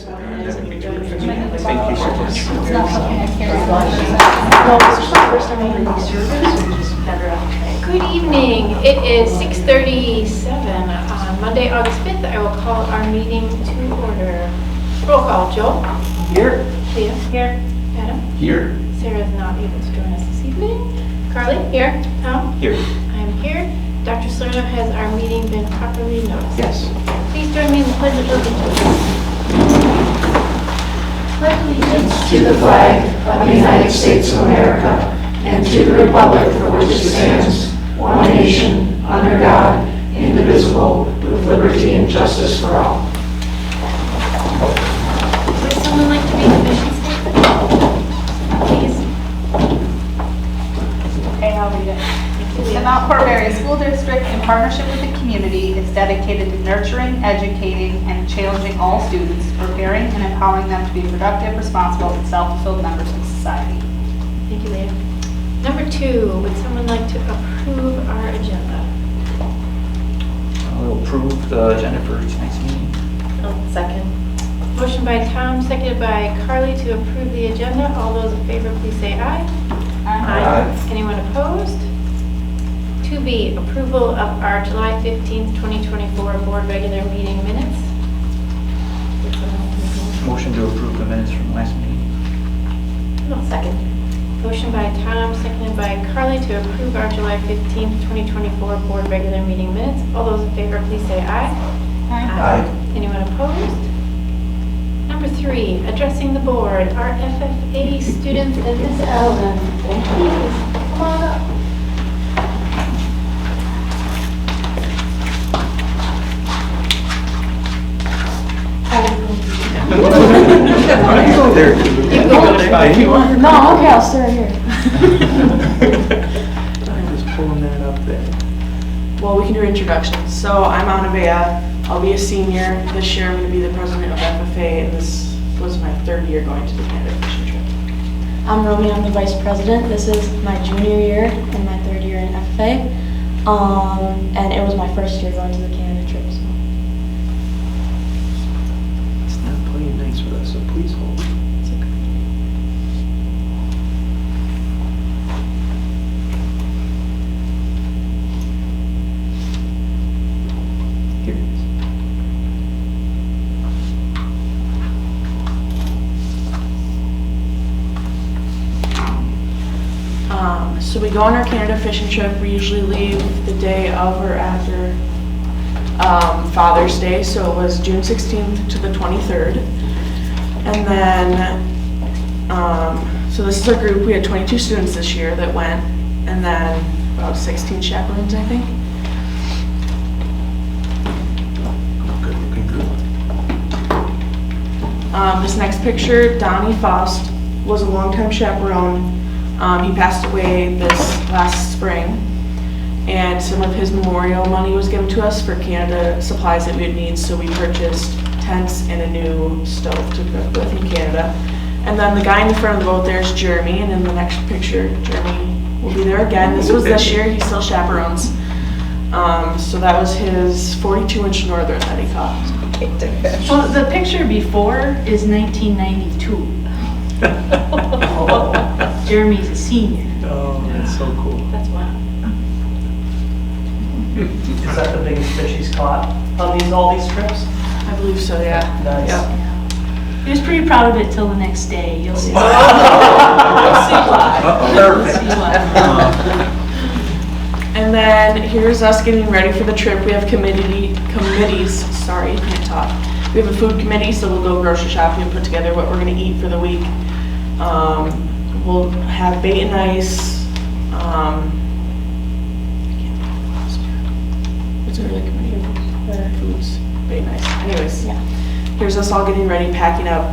think you should just. Good evening. It is 6:37 on Monday, August 5th. I will call our meeting to order. Roll call. Joel? Here. Leah? Here. Adam? Here. Sarah is not able to join us this evening. Carly? Here. Tom? Here. I'm here. Dr. Salerno, has our meeting been properly noticed? Yes. Please join me in the pledge of allegiance. Pledge allegiance to the flag of the United States of America and to the republic for which it stands, one nation, under God, indivisible, with liberty and justice for all. Would someone like to read the mission statement? Please. Okay, I'll read it. The Mount Horeb Area School District, in partnership with the community, is dedicated to nurturing, educating, and challenging all students, preparing and empowering them to be productive, responsible, and self-fulfilled members of society. Thank you, Leah. Number 2, would someone like to approve our agenda? I'll approve the agenda for tonight's meeting. Second. Motion by Tom, seconded by Carly to approve the agenda. All those in favor, please say aye. Aye. Anyone opposed? 2B, approval of our July 15th, 2024 board regular meeting minutes. Would someone like to make a motion? Motion to approve the minutes from last meeting. Second. Motion by Tom, seconded by Carly to approve our July 15th, 2024 board regular meeting minutes. All those in favor, please say aye. Aye. Anyone opposed? Number 3, addressing the board, our FFA students and Ms. Allen. Please, come on up. There. No, okay, I'll stay right here. I'm just pulling that up there. Well, we can do introductions. So I'm Anavea. I'll be a senior. This year I'm going to be the president of FFA, and this was my 3rd year going to the Canada fishing trip. I'm Romy, I'm the vice president. This is my junior year and my 3rd year in FFA. And it was my 1st year going to the Canada trip. So. It's not playing nice with us, so please hold. It's okay. Here it is. So we go on our Canada fishing trip. We usually leave the day of or after Father's Day, so it was June 16th to the 23rd. And then, so this is our group. We had 22 students this year that went, and then about 16 chaperones, I think. Good looking group. This next picture, Donnie Faust was a longtime chaperone. He passed away this last spring, and some of his memorial money was given to us for Canada supplies that we would need, so we purchased tents and a new stove to cook with in Canada. And then the guy in the front of the boat there is Jeremy, and in the next picture, Jeremy will be there again. This was this year, he still chaperones. So that was his 42-inch Northern that he caught. Well, the picture before is 1992. Jeremy's a senior. Oh, that's so cool. That's wild. Is that the biggest fish he's caught on all these trips? I believe so, yeah. Nice. Yep. He was pretty proud of it till the next day. You'll see. You'll see why. You'll see why. And then here's us getting ready for the trip. We have committees, sorry, can't talk. We have a food committee, so we'll go grocery shopping and put together what we're gonna eat for the week. We'll have bait and ice. What's our other committee? Foods, bait and ice. Anyways, Yeah. here's us all getting ready, packing up.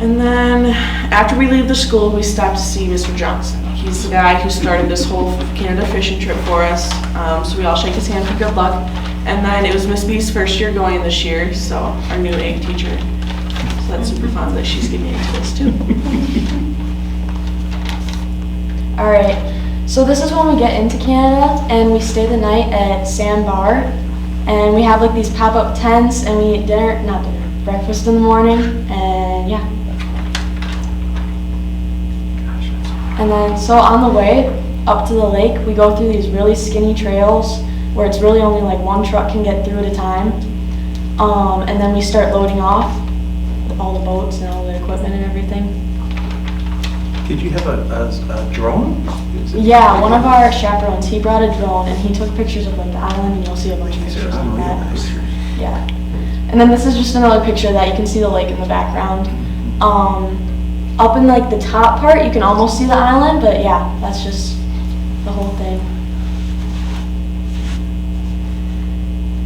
And then after we leave the school, we stop to see Mr. Johnson. He's the guy who started this whole Canada fishing trip for us. So we all shake his hand for good luck. And then it was Miss B's 1st year going this year, so our new egg teacher. So that's super fun that she's getting into this too. All right, so this is when we get into Canada and we stay the night at Sandbar, and we have like these pop-up tents and we eat dinner, not dinner, breakfast in the morning, and yeah. And then, so on the way up to the lake, we go through these really skinny trails where it's really only like one truck can get through at a time. And then we start loading off all the boats and all the equipment and everything. Did you have a drone? Yeah, one of our chaperones, he brought a drone and he took pictures of like the island, and you'll see a bunch of pictures like that. Yeah. And then this is just another picture that you can see the lake in the background. Up in like the top part, you can almost see the island, but yeah, that's just the whole thing.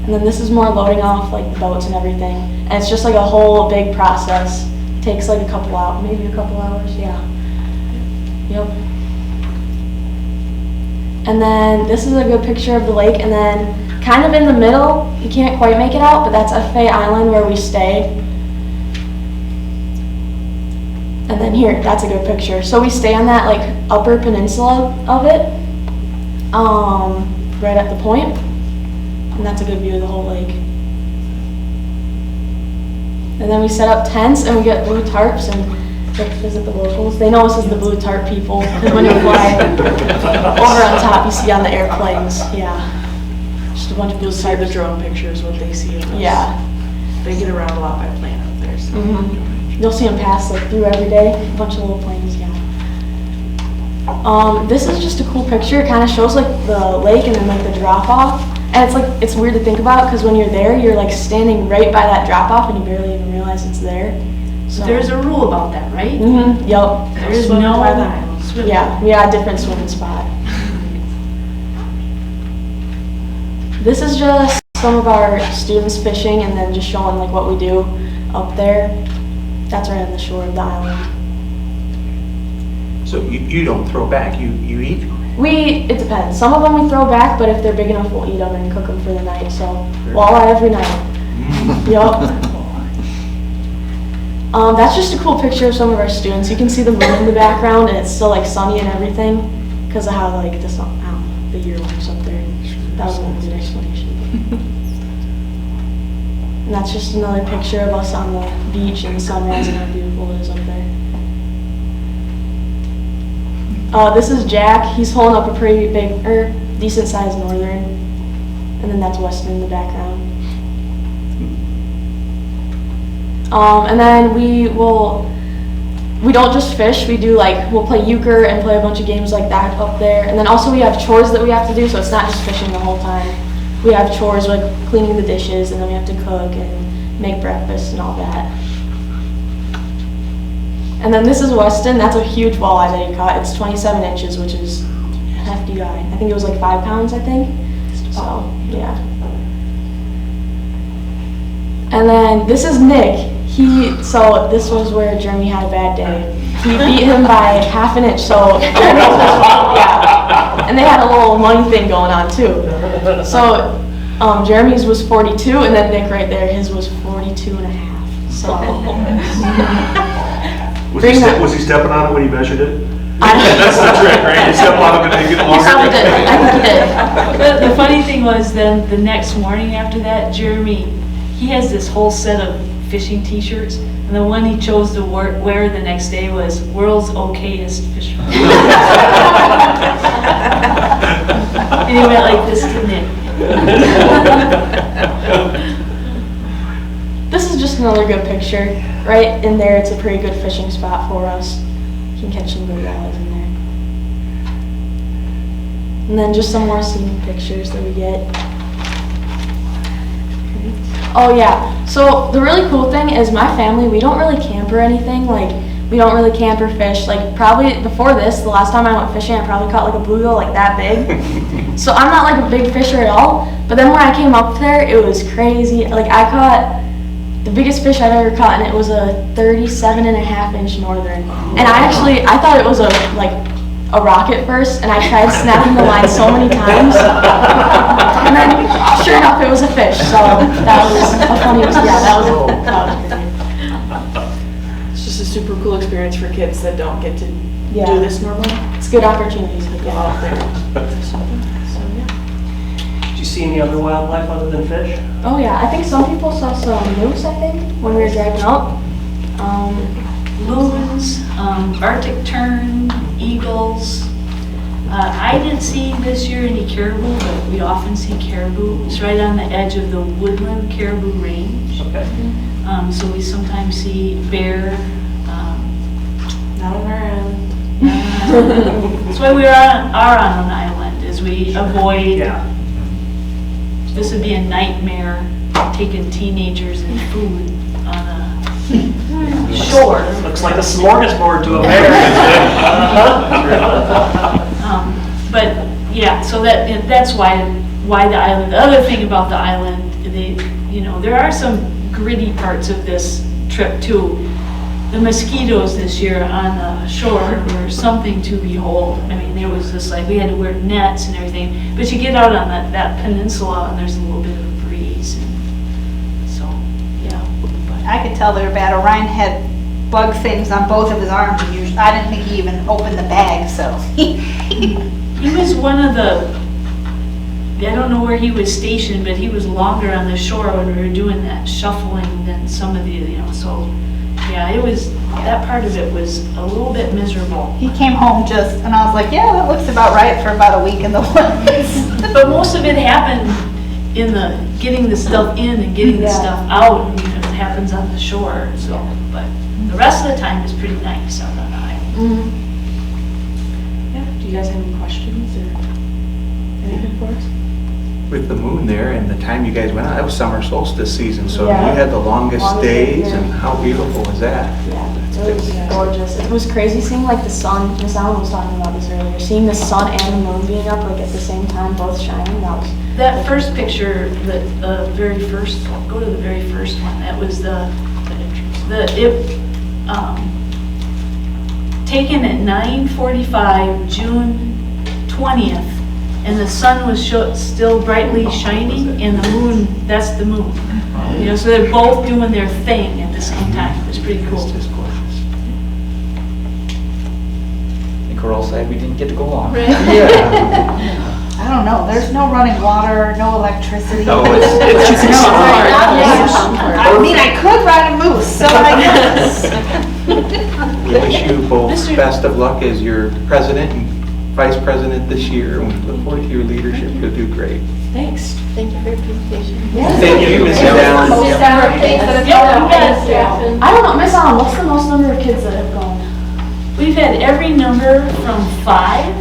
And then this is more loading off like the boats and everything. And it's just like a whole big process. It takes like a couple hours, maybe a couple hours, yeah. Yep. And then this is a good picture of the lake, and then kind of in the middle, you can't quite make it out, but that's FFA Island where we stay. And then here, that's a good picture. So we stay on that like upper peninsula of it, right at the point, and that's a good view of the whole lake. And then we set up tents and we get blue tarps and visit the locals. They know us as the blue tarp people, because when you fly over on top, you see on the airplanes, yeah. Just a bunch of blue You'll see tarps. the drone pictures, what they see of us. Yeah. They get around a lot by plane up there, so. You'll see them pass like through every day, a bunch of little planes, yeah. This is just a cool picture. It kind of shows like the lake and then like the drop off. And it's like, it's weird to think about because when you're there, you're like standing right by that drop off and you barely even realize it's there. So. There's a rule about that, right? Yep. There is Swim no by the island. swim. Yeah, we got a different swimming spot. This is just some of our students fishing and then just showing like what we do up there. That's right on the shore of the island. So you don't throw back, you eat? It depends. Some of them we throw back, but if they're big enough, we'll eat them and cook them for the night. So, walleye every night. Yup. That's just a cool picture of some of our students. You can see the moon in the background, and it's still like sunny and everything because of how like the year works up there. That was a good explanation. And that's just another picture of us on the beach and the sunrise and how beautiful it is up there. This is Jack. He's holding up a pretty big, decent sized northern. And then that's Weston in the background. And then we don't just fish, we'll play euchre and play a bunch of games like that up there. And then also we have chores that we have to do, so it's not just fishing the whole time. We have chores like cleaning the dishes, and then we have to cook and make breakfast and all that. And then this is Weston. That's a huge walleye that he caught. It's 27 inches, which is a hefty guy. I think it was like 5 pounds, I think. So, yeah. And then this is Nick. So this was where Jeremy had a bad day. He beat him by half an inch, so, yeah. And they had a little money thing going on too. So, Jeremy's was 42, and then Nick right there, his was 42 and a half. So. Was he stepping on it when he measured it? That's the trick, right? You step on it and they get longer. Probably did. I think he did. The funny thing was then the next morning after that, Jeremy, he has this whole set of fishing t-shirts, and the one he chose to wear the next day was World's Okayest Fisherman. And he went like this to Nick. This is just another good picture. Right in there, it's a pretty good fishing spot for us. You can catch some good walleyes in there. And then just some more scenic pictures that we get. Oh yeah, so the really cool thing is my family, we don't really camp or anything. Like, we don't really camp or fish. Like, probably before this, the last time I went fishing, I probably caught like a bluegill like that big. So I'm not like a big fisher at all. But then when I came up there, it was crazy. Like, I caught the biggest fish I've ever caught, and it was a 37.5-inch northern. And I thought it was a rock at first, and I tried snapping the line so many times. And then, sure enough, it was a fish. So that was a funny, that was great. It's just a super cool experience for kids that don't get to do this normally. It's good opportunities to Go get out there. So, yeah. you see any other wildlife other than fish? Oh yeah, I think some people saw some moose, I think, when we were driving out. Loons, Arctic tern, eagles. I didn't see this year any caribou, but we often see caribou. It's right on the edge of the woodland caribou range. Okay. So we sometimes see bear. Not on our end. That's why we are on an island, is we avoid, Yeah. this would be a nightmare, taking teenagers and food on a shore. Looks like a smorgasbord to a bear. But yeah, so that's why the island. The other thing about the island, there are some gritty parts of this trip too. The mosquitoes this year on the shore were something to behold. I mean, there was just like, we had to wear nets and everything. But you get out on that peninsula and there's a little bit of a breeze. And so, yeah. I could tell they were bad. Orion had bug things on both of his arms, and I didn't think he even opened the bag, so. He was one of the, I don't know where he was stationed, but he was longer on the shore when we were doing that shuffling than some of the, so, yeah, that part of it was a little bit miserable. He came home and I was like, yeah, that looks about right for about a week in the woods. But most of it happened in getting the stuff in and getting the stuff out, and it happens on the shore, so, but the rest of the time is pretty nice out on the island. Mm-hmm. Yeah, do you guys have any questions or anything for us? With the moon there and the time you guys went out, that was summer solstice season, so Yeah. you had the longest Longest days, day, and yeah. how beautiful was that? Yeah, it was gorgeous. It was crazy seeing like the sun. Miss Allen was talking about this earlier. Seeing the sun and the moon being up like at the same time, both shining. That first picture, the very first, go to the very first one, that was taken at 9:45, June 20th, and the sun was still brightly shining, and the moon, that's the moon. So they're both doing their thing at the same time. It was pretty cool. It's just gorgeous. I think we're all sad we didn't get to go along. Yeah. I don't know, there's no running water, no electricity. No, it's just I mean, I could ride a moose, so I guess. We wish you both Mr. best of luck as your president and vice president this year, and we look forward to your leadership. You'll do great. Thanks. Thank you for your presentation. Thank you, Mrs. Allen. I don't know, Miss Allen, what's the most number of kids that have gone? We've had every number from 5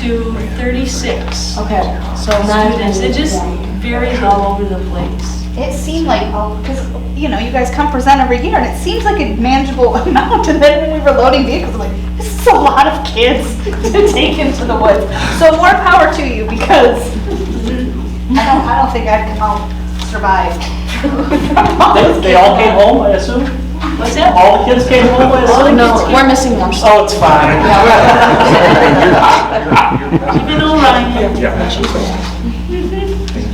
to 36 Okay, so students. It just varies all over the place. It seemed like, because, you guys come present every year, and it seems like a manageable amount, and then when we were loading vehicles, I'm like, this is a lot of kids to take into the woods. So more power to you, because I don't think I'd come out survive. They all came home, I assume? What's that? All the kids came home, I assume? No, we're missing one. Oh, it's fine. Even Orion. Yeah. Thank you.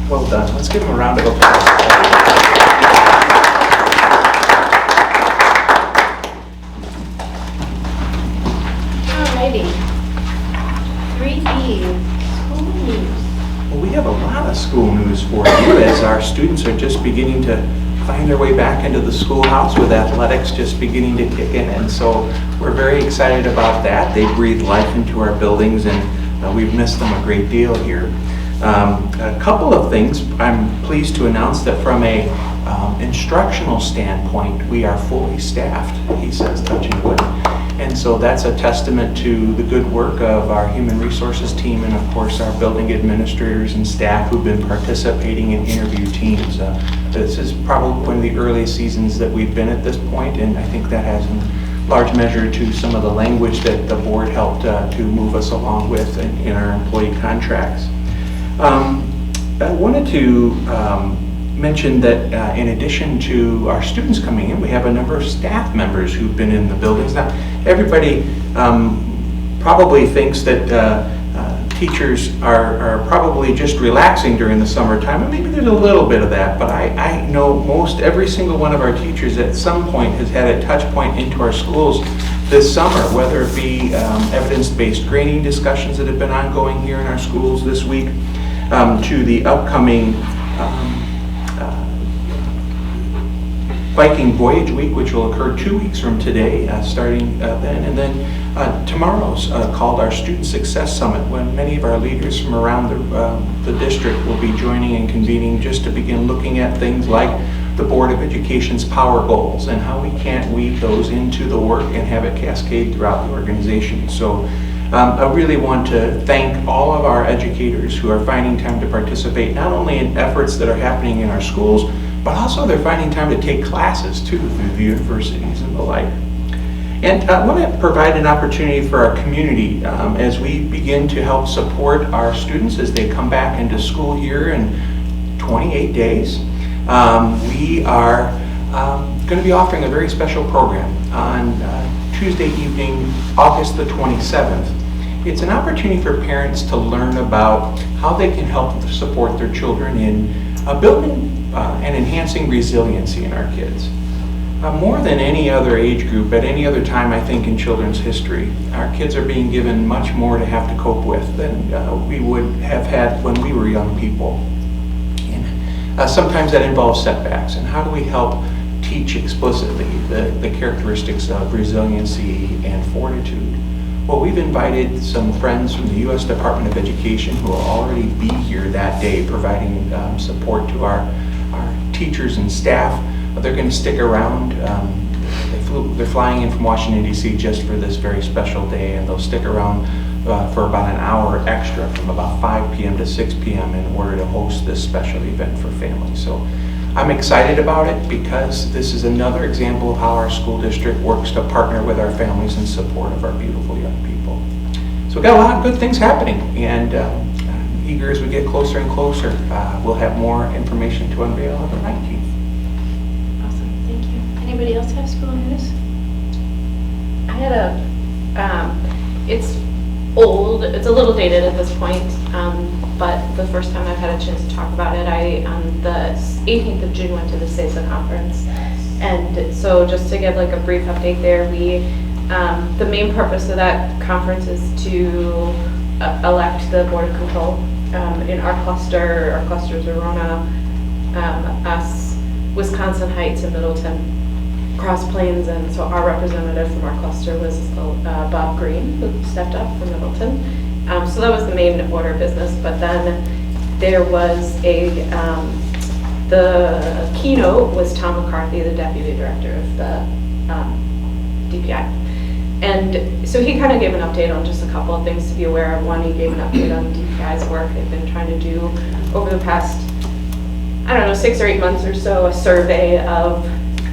Well done. Let's give them a round of applause. Alrighty. 3E, school news. Well, we have a lot of school news for you as our students are just beginning to find their way back into the schoolhouse with athletics just beginning to kick in. And so we're very excited about that. They breathe life into our buildings, and we've missed them a great deal here. A couple of things. I'm pleased to announce that from a instructional standpoint, we are fully staffed, he says, touching wood. And so that's a testament to the good work of our human resources team and, of course, our building administrators and staff who've been participating in interview teams. This is probably one of the earliest seasons that we've been at this point, and I think that has in large measure to some of the language that the board helped to move us along with in our employee contracts. I wanted to mention that in addition to our students coming in, we have a number of staff members who've been in the buildings. Now, everybody probably thinks that teachers are probably just relaxing during the summertime, and maybe there's a little bit of that, but I know every single one of our teachers at some point has had a touch point into our schools this summer, whether it be evidence-based grading discussions that have been ongoing here in our schools this week, to the upcoming Viking Voyage Week, which will occur 2 weeks from today, starting then. And then tomorrow's called our Student Success Summit, when many of our leaders from around the district will be joining and convening just to begin looking at things like the Board of Education's power goals and how we can't weave those into the work and have it cascade throughout the organization. So I really want to thank all of our educators who are finding time to participate not only in efforts that are happening in our schools, but also they're finding time to take classes too through the universities and the like. And I want to provide an opportunity for our community as we begin to help support our students as they come back into school here in 28 days. We are going to be offering a very special program on Tuesday evening, August the 27th. It's an opportunity for parents to learn about how they can help support their children in building and enhancing resiliency in our kids. More than any other age group at any other time, I think, in children's history, our kids are being given much more to have to cope with than we would have had when we were young people. And sometimes that involves setbacks, and how do we help teach explicitly the characteristics of resiliency and fortitude? Well, we've invited some friends from the U.S. Department of Education who will already be here that day providing support to our teachers and staff. They're going to stick around. They're flying in from Washington, D.C. just for this very special day, and they'll stick around for about an hour extra from about 5 p.m. to 6 p.m. in order to host this special event for families. So I'm excited about it because this is another example of how our school district works to partner with our families in support of our beautiful young people. So we've got a lot of good things happening, and eager as we get closer and closer, we'll have more information to unveil on the 19th. Awesome, thank you. Anybody else have school news? I had it's old, it's a little dated at this point, but the first time I've had a chance to talk about it, I, on the 18th of June, went to the CESA conference. And so just to give like a brief update there, the main purpose of that conference is to elect the Board of Control. In our clusters are Rona, us, Wisconsin Heights, and Middleton, Cross Plains, and so our representative from our cluster was Bob Green, who stepped up from Middleton. So that was the main order of business, but then there was the keynote was Tom McCarthy, the Deputy Director of the DPI. And so he kind of gave an update on just a couple of things to be aware of. One, he gave an update on DPI's work they've been trying to do over the past, 6 or 8 months or so, a survey of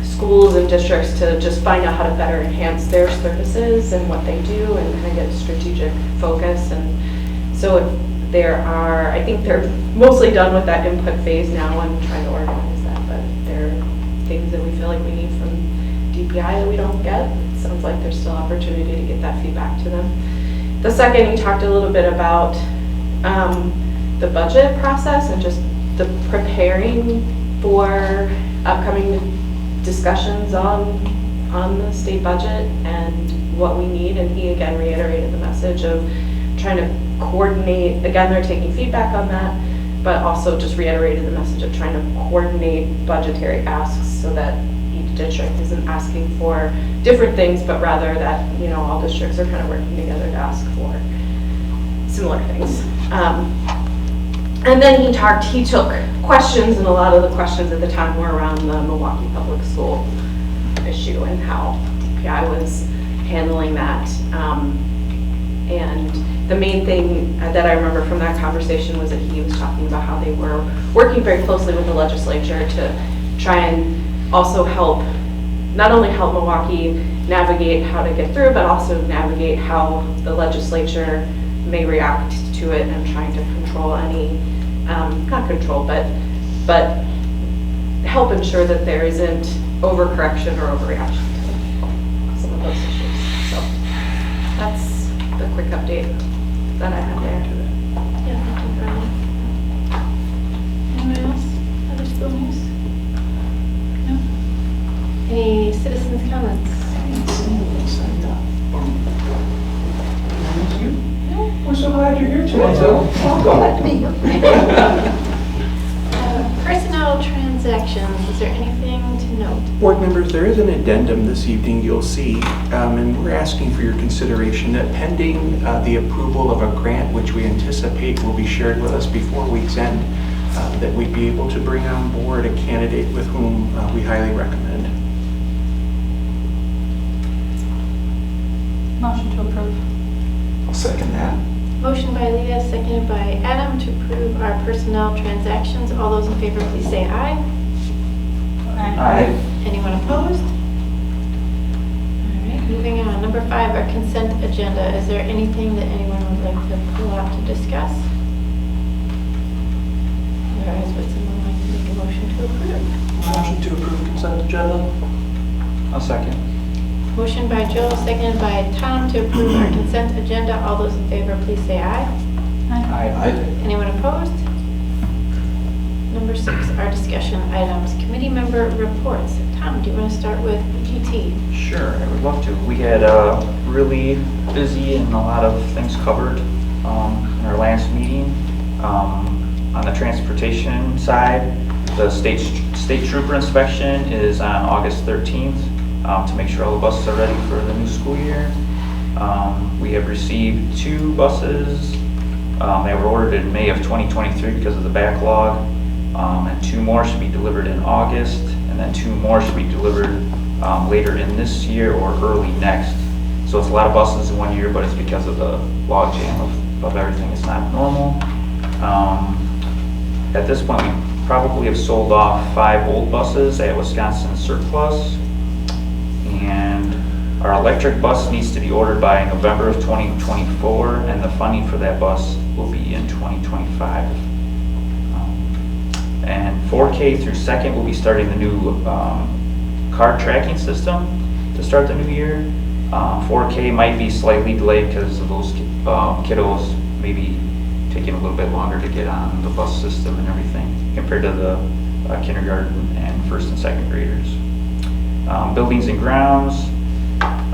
schools and districts to just find out how to better enhance their services and what they do and kind of get strategic focus. And so if there are, I think they're mostly done with that input phase now and trying to organize that, but there are things that we feel like we need from DPI that we don't get. It sounds like there's still opportunity to get that feedback to them. The second, he talked a little bit about the budget process and just the preparing for upcoming discussions on the state budget and what we need. And he again reiterated the message of trying to coordinate. Again, they're taking feedback on that, but also just reiterated the message of trying to coordinate budgetary asks so that each district isn't asking for different things, but rather that all districts are kind of working together to ask for similar things. And then he took questions, and a lot of the questions at the time were around the Milwaukee Public School issue and how DPI was handling that. And the main thing that I remember from that conversation was that he was talking about how they were working very closely with the legislature to try and also not only help Milwaukee navigate how to get through, but also navigate how the legislature may react to it and trying to control any, not control, but help ensure that there isn't overcorrection or overreaction to some of those issues. So that's the quick update that I have there. Yeah, thank you, Brian. Anyone else? Other school news? No? Any citizens' comments? No? We're so glad you're here tonight, so welcome. Personnel transactions, is there anything to note? Board members, there is an addendum this evening you'll see, and we're asking for your consideration that pending the approval of a grant which we anticipate will be shared with us before week's end, that we'd be able to bring on board a candidate with whom we highly recommend. Motion to approve. I'll second that. Motion by Leah, seconded by Adam to approve our personnel transactions. All those in favor, please say aye. Aye. Anyone opposed? All right, moving on. Number 5, our consent agenda. Is there anything that anyone would like to pull out to discuss? Otherwise, would someone like to make a motion to approve? Motion to approve consent agenda. I'll second. Motion by Joel, seconded by Tom to approve our consent agenda. All those in favor, please say aye. Aye. Anyone opposed? Number 6, our discussion items. Committee member reports. Tom, do you want to start with PT? Sure, I would love to. We had really busy and a lot of things covered in our last meeting. On the transportation side, the state trooper inspection is on August 13th to make sure all the buses are ready for the new school year. We have received 2 buses that were ordered in May of 2023 because of the backlog, and 2 more should be delivered in August, and then 2 more should be delivered later in this year or early next. So it's a lot of buses in 1 year, but it's because of the log jam of everything. It's not normal. At this point, we probably have sold off 5 old buses at Wisconsin Surplus, and our electric bus needs to be ordered by November of 2024, and the funding for that bus will be in 2025. And 4K through 2nd will be starting the new card tracking system to start the new year. 4K might be slightly delayed because of those kiddos maybe taking a little bit longer to get on the bus system and everything compared to the kindergarten and 1st and 2nd graders. Buildings and grounds,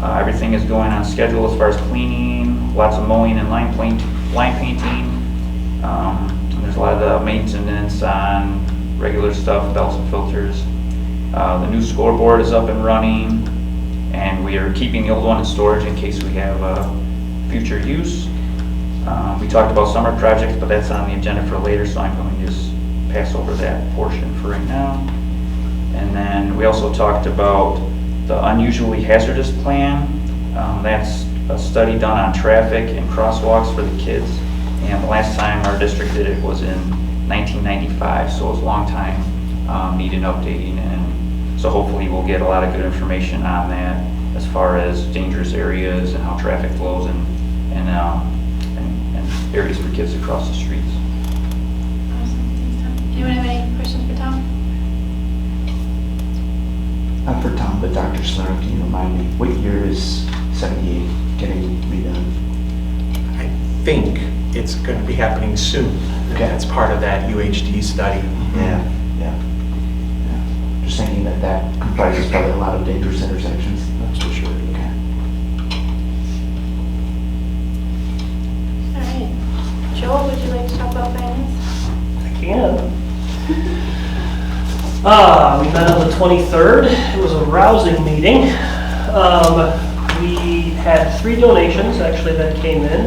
everything is going on schedule as far as cleaning, lots of mowing and line painting. There's a lot of maintenance on regular stuff, belts and filters. The new scoreboard is up and running, and we are keeping the old one in storage in case we have future use. We talked about summer projects, but that's on the agenda for later, so I'm going to just pass over that portion for right now. And then we also talked about the unusually hazardous plan. That's a study done on traffic and crosswalks for the kids. And the last time our district did it was in 1995, so it was a long time, needed updating. And so hopefully we'll get a lot of good information on that as far as dangerous areas and how traffic flows and areas for kids to cross the streets. Awesome, thanks Tom. Anyone have any questions for Tom? Not for Tom, but Dr. Slurm, can you remind me, what year is 78 getting redone? I think it's going to be happening soon. Okay. That's part of that UHD study. Yeah. Just thinking that comprises probably a lot of dangerous intersections. That's for sure. Okay. All right. Joel, would you like to talk about finance? I can. We met on the 23rd. It was a rousing meeting. We had 3 donations actually that came in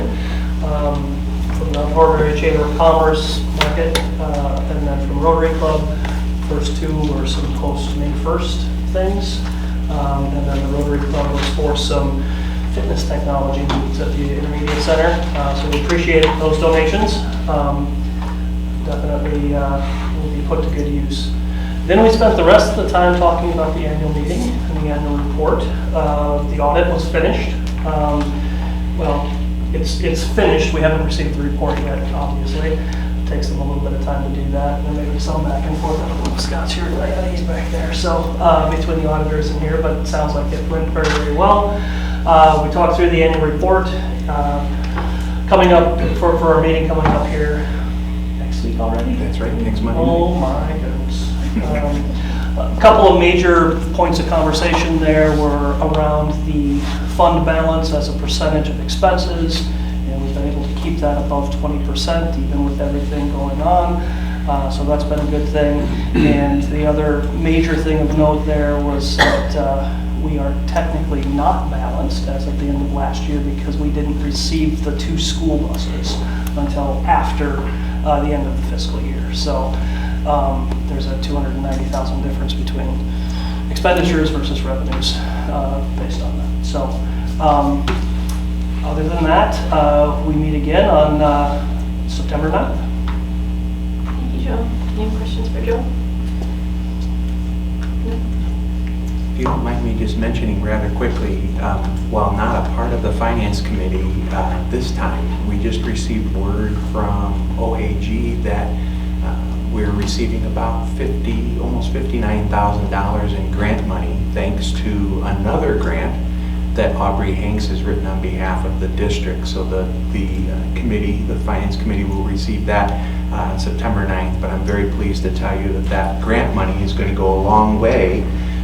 from the Horeb Chamber of Commerce Market, and then from Rotary Club. First 2 were some post May 1st things, and then the Rotary Club was for some fitness technology needs at the Intermediate Center. So we appreciate those donations. Definitely will be put to good use. Then we spent the rest of the time talking about the annual meeting and the annual report. The audit was finished. Well, it's finished. We haven't received the report yet, obviously. It takes them a little bit of time to do that. And maybe some back and forth. I don't know if Scott's here tonight. He's back there. So between the auditors and here, but it sounds like it went very, very well. We talked through the annual report. Coming up for our meeting coming up here next week already. That's right, next Monday. Oh my goodness. A couple of major points of conversation there were around the fund balance as a percentage of expenses, and we've been able to keep keep that above 20%, even with everything going on. So that's been a good thing. And the other major thing of note there was that we are technically not balanced as of the end of last year because we didn't receive the 2 school buses until after the end of the fiscal year. So there's a $290,000 difference between expenditures versus revenues based on that. So other than that, we meet again on September 9th. Thank you, Joe. Any questions for Joe? If you don't mind me just mentioning rather quickly, while not a part of the Finance Committee this time, we just received word from OAG that we're receiving about almost $59,000 in grant money, thanks to another grant that Aubrey Hanks has written on behalf of the district. So the committee, the Finance Committee, will receive that on September 9th. But I'm very pleased to tell you that that grant money is going to go a long way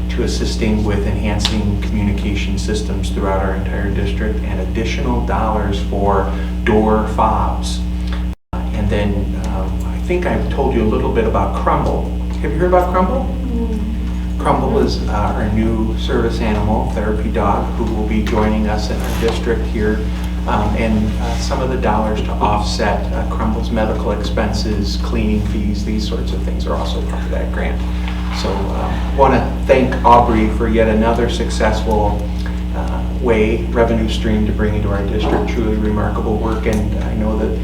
to assisting with enhancing communication systems throughout our entire district and additional dollars for door fobs. And then I think I've told you a little bit about Crumble. Have you heard about Crumble? Crumble is our new service animal therapy dog who will be joining us in our district here. And some of the dollars to offset Crumble's medical expenses, cleaning fees, these sorts of things are also part of that grant. So I want to thank Aubrey for yet another successful revenue stream to bring into our district. Truly remarkable work, and I know that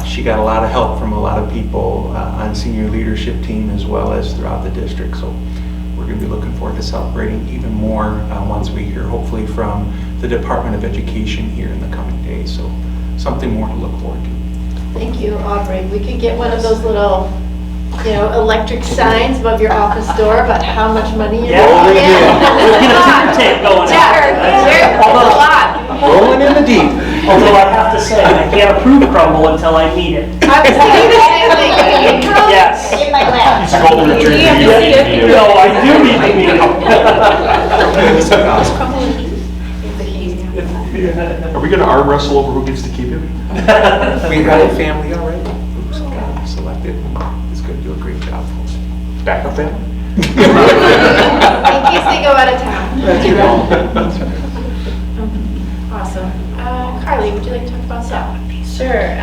she got a lot of help from a lot of people on senior leadership team as well as throughout the district. So we're going to be looking forward to celebrating even more once we hear hopefully from the Department of Education here in the coming days. So something more to look forward to. Thank you, Aubrey. We could get one of those little, electric signs above your office door about how much money you're Yeah. getting. Tape going Yeah, a lot. Rolling in the deep. Although I have to say, I can't approve Crumble until I meet it. I was thinking the same thing. Yes. In my lap. He's a golden retriever. No, I do need to meet him. Are we gonna arm wrestle over who gets to keep him? We got a family already who's got selected. Is going to do a great job for us. Backup family? In case they go out of town. Awesome. Carly, would you like to talk about that? Sure.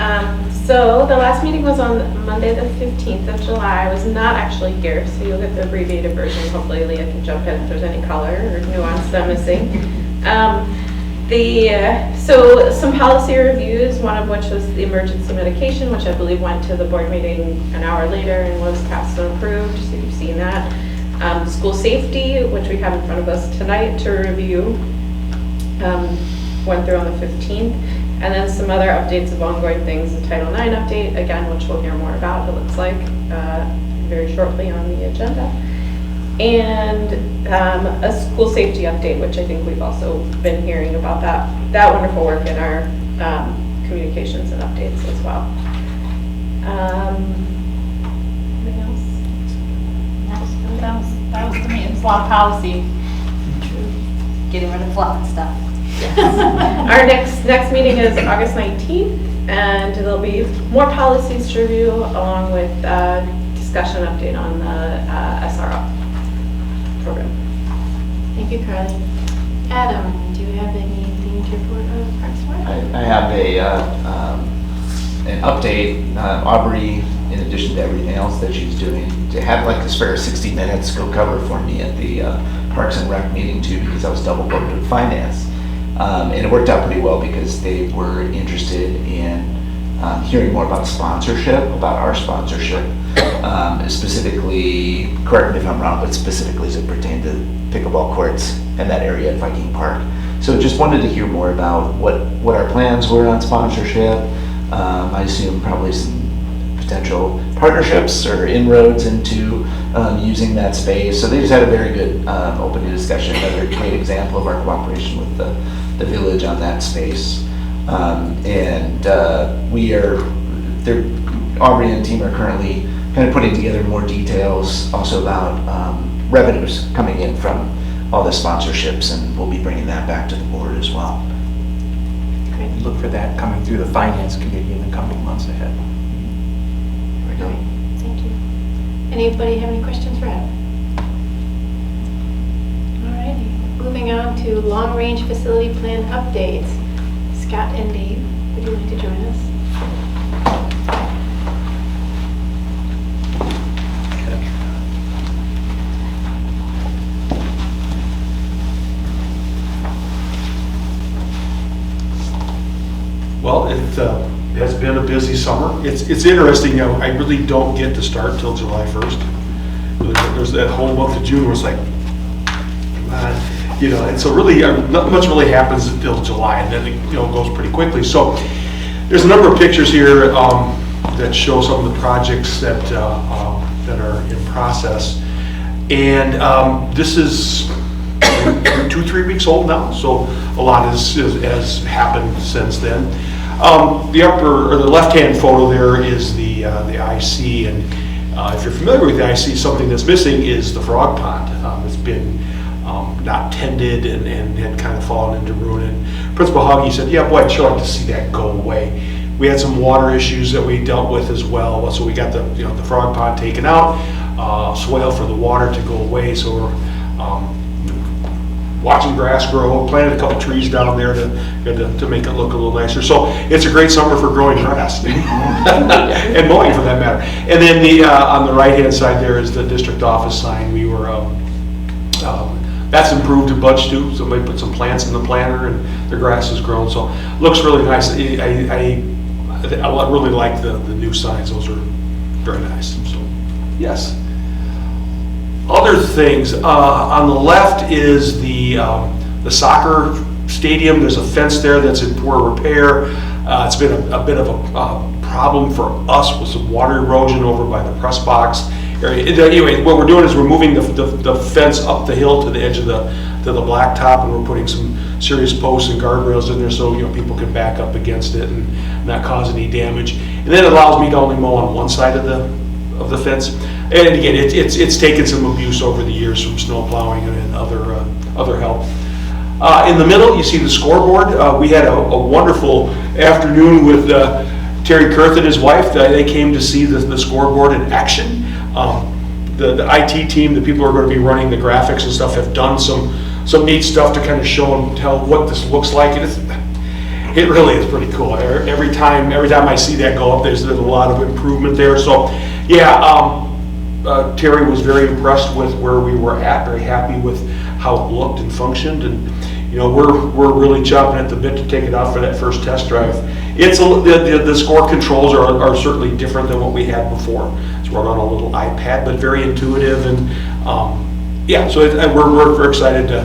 So the last meeting was on Monday, the 15th of July. I was not actually here, so you'll get the abbreviated version. Hopefully Leah can jump in if there's any color or nuance that I'm missing. So some policy reviews, one of which was the emergency medication, which I believe went to the board meeting an hour later and was passed and approved, so you've seen that. School safety, which we have in front of us tonight to review, went through on the 15th. And then some other updates of ongoing things, the Title IX update, again, which we'll hear more about, it looks like, very shortly on the agenda. And a school safety update, which I think we've also been hearing about that wonderful work in our communications and updates as well. Anything else? That was the meeting. It's a lot of policy. Getting rid of fluff stuff. Our next meeting is August 19th, and there'll be more policies to review along with discussion update on the SRO program. Thank you, Carly. Adam, do you have anything to report on Parks and Rec? I have an update. Aubrey, in addition to everything else that she's doing, to have like a spare 60 minutes go cover for me at the Parks and Rec meeting too, because I was double booked with finance. And it worked out pretty well because they were interested in hearing more about sponsorship, about our sponsorship, specifically, correct me if I'm wrong, but specifically as it pertained to pickleball courts and that area at Viking Park. So just wanted to hear more about what our plans were on sponsorship. I assume probably some potential partnerships or inroads into using that space. So they just had a very good open discussion, another great example of our cooperation with the village on that space. Aubrey and team are currently kind of putting together more details also about revenues coming in from all the sponsorships, and we'll be bringing that back to the board as well. Great. look for that coming through the finance committee in the coming months ahead. Great. Thank you. Anybody have any questions for Ed? Alrighty. Moving on to long-range facility plan updates. Scott and Dave, would you like to join us? Well, it has been a busy summer. It's interesting, I really don't get to start till July 1st. There's that whole month of June where it's like, come on, and so really, not much really happens until July, and then it, goes pretty quickly. So there's a number of pictures here that show some of the projects that are in process. And this is 2-3 weeks old now, so a lot has happened since then. The upper or the left-hand photo there is the IC, and if you're familiar with the IC, something that's missing is the frog pond. It's been not tended and had kind of fallen into ruin. And Principal Huggy said, "Yeah, boy, I'd sure like to see that go away." We had some water issues that we dealt with as well, so we got the frog pond taken out, swale for the water to go away. So we're watching grass grow, planted a couple trees down there to make it look a little nicer. So it's a great summer for growing grass and mowing for that matter. And then on the right-hand side there is the district office sign. We were that's improved a bunch too. Somebody put some plants in the planter and the grass has grown. So it looks really nice. I really like the new signs. Those are very nice. So yes. Other things, on the left is the soccer stadium. There's a fence there that's in poor repair. It's been a bit of a problem for us with some water erosion over by the press box area. Anyway, what we're doing is we're moving the fence up the hill to the edge of the blacktop, and we're putting some serious posts and guardrails in there so people can back up against it and not cause any damage. And then it allows me to only mow on one side of the fence. And again, it's taken some abuse over the years from snow plowing and other help. In the middle, you see the scoreboard. We had a wonderful afternoon with Terry Kurth and his wife. They came to see the scoreboard in action. The IT team, the people who are going to be running the graphics and stuff, have done some neat stuff to kind of show and tell what this looks like. It really is pretty cool. Every time I see that go up, there's a lot of improvement there. So yeah, Terry was very impressed with where we were at, very happy with how it looked and functioned, and we're really chomping at the bit to take it out for that first test drive. It's the score controls are certainly different than what we had before. It's run on a little iPad, but very intuitive, and yeah, so we're excited to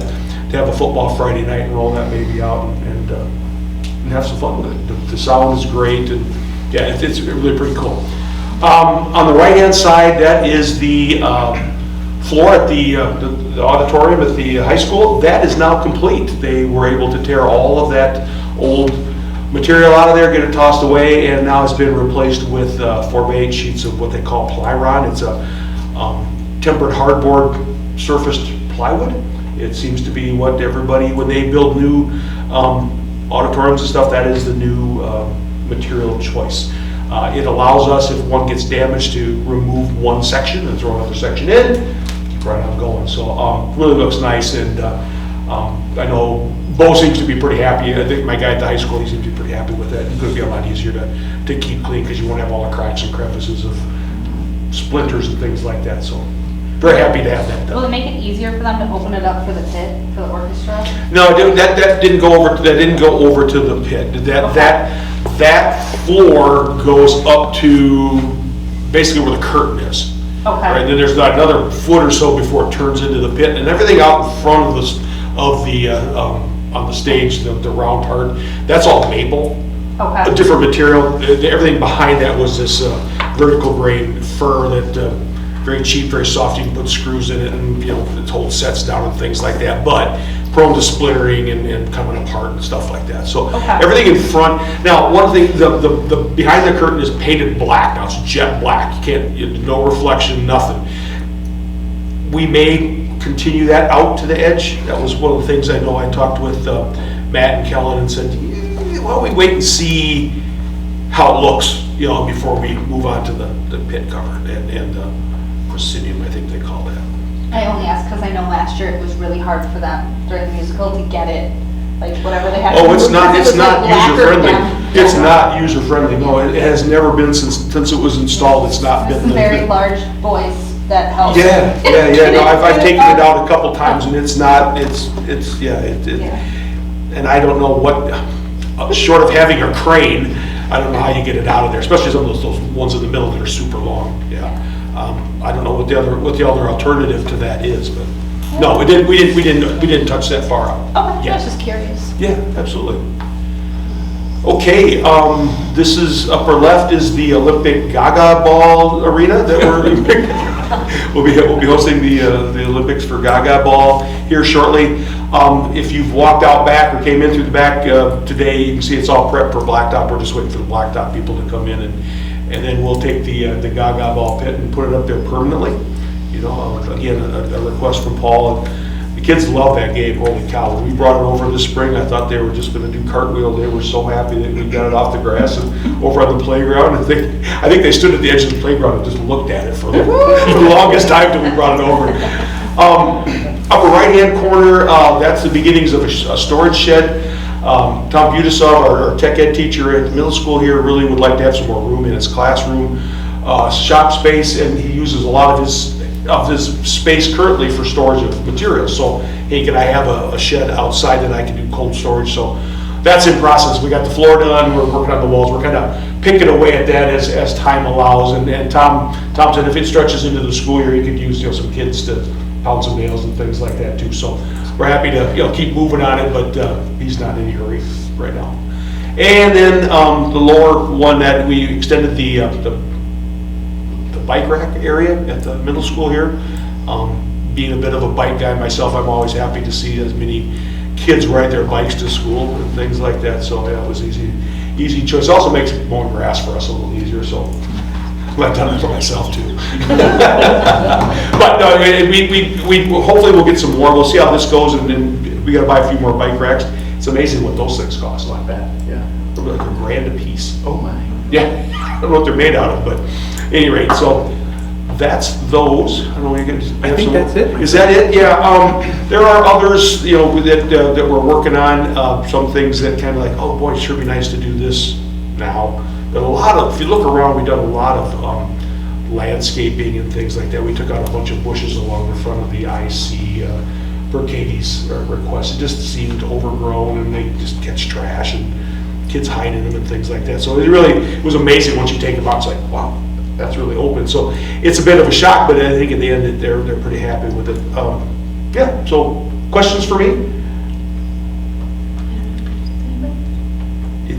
have a football Friday night and roll that baby out and have some fun with it. The sound is great, and yeah, it's really pretty cool. On the right-hand side, that is the floor at the auditorium at the high school. That is now complete. They were able to tear all of that old material out of there, get it tossed away, and now it's been replaced with 4x8 sheets of what they call Plyron. It's a tempered hardboard surfaced plywood. It seems to be what everybody, when they build new auditoriums and stuff, that is the new material choice. It allows us, if one gets damaged, to remove one section and throw another section in, keep right on going. So really looks nice, and I know Bo seems to be pretty happy. I think my guy at the high school, he seems to be pretty happy with it. It's going to be a lot easier to keep clean because you won't have all the cracks and crevices of splinters and things like that. So very happy to have that done. Will it make it easier for them to open it up for the pit, for the orchestra? No, that didn't go over. That didn't go over to the pit. That floor goes up to basically where the curtain is. Okay. Right, and then there's another foot or so before it turns into the pit, and everything out in front of on the stage, the round part, that's all maple. Okay. A different material. Everything behind that was this vertical grain fir that very cheap, very soft. You can put screws in it, and it holds sets down and things like that. But prone to splintering and coming apart and stuff like that. So everything in front. Now, one thing, the behind the curtain is painted black. Now it's jet black. You can't, no reflection, nothing. We may continue that out to the edge. That was one of the things I know I talked with Matt and Kellen and said, well, we wait and see how it looks, you know, before we move on to the pit cover and proscenium, I think they call that. I only asked because I know last year it was really hard for them during the musical to get it, like whatever they had to do. Oh, it's not because it was, like, user lacquered friendly. down. It's not user friendly, no, it has never been since it was installed, it's not There's been. some very large boys that help. Yeah, no, I've taken it out a couple times and it's not, and I don't know what, short of having a crane, I don't know how you get it out of there, especially some of those ones in the middle that are super long, yeah. I don't know what the other alternative to that is, but, no, we didn't touch that far out. Okay, I was just curious. Yeah, absolutely. Okay, this is, upper left is the Olympic Gaga Ball arena that we'll be hosting the Olympics for Gaga Ball here shortly. If you've walked out back or came in through the back today, you can see it's all prepped for blacktop. We're just waiting for the blacktop people to come in, and then we'll take the Gaga Ball pit and put it up there permanently. You know, again, a request from Paul. The kids love that game, holy cow. When we brought it over this spring, I thought they were just gonna do cartwheel. They were so happy that we got it off the grass and over on the playground. I think they stood at the edge of the playground and just looked at it for the longest time till we brought it over. Upper right-hand corner, that's the beginnings of a storage shed. Tom Budasov, our tech ed teacher at the middle school here, really would like to have some more room in his classroom, shop space, and he uses a lot of his space currently for storage of materials. So, hey, can I have a shed outside that I can do cold storage? So that's in process. We got the floor done, we're working on the walls, we're kind of picking away at that as time allows. And Tom said if it stretches into the school year, he could use some kids to pound some nails and things like that too. So we're happy to keep moving on it, but he's not in any hurry right now. And then the lower one that we extended the bike rack area at the middle school here. Being a bit of a bike guy myself, I'm always happy to see as many kids ride their bikes to school and things like that. So yeah, it was easy choice. Also makes mowing grass for us a little easier. So I've done it for myself too. But no, we hopefully we'll get some more. We'll see how this goes, and then we got to buy a few more bike racks. It's amazing what those things cost. Not bad. Yeah, they're like $1,000 a piece. Oh my. Yeah, I don't know what they're made out of, but at any rate, so that's those. I don't know. I think that's it. Is that it? Yeah. There are others, that we're working on. Some things that kind of like, oh boy, it sure be nice to do this now. But if you look around, we've done a lot of landscaping and things like that. We took out a bunch of bushes along the front of the IC per Katie's request. It just seemed overgrown, and they just catch trash and kids hide in them and things like that. So it was amazing once you take them out. It's like, wow, that's really open. So it's a bit of a shock, but I think at the end they're pretty happy with it. Yeah. So questions for me?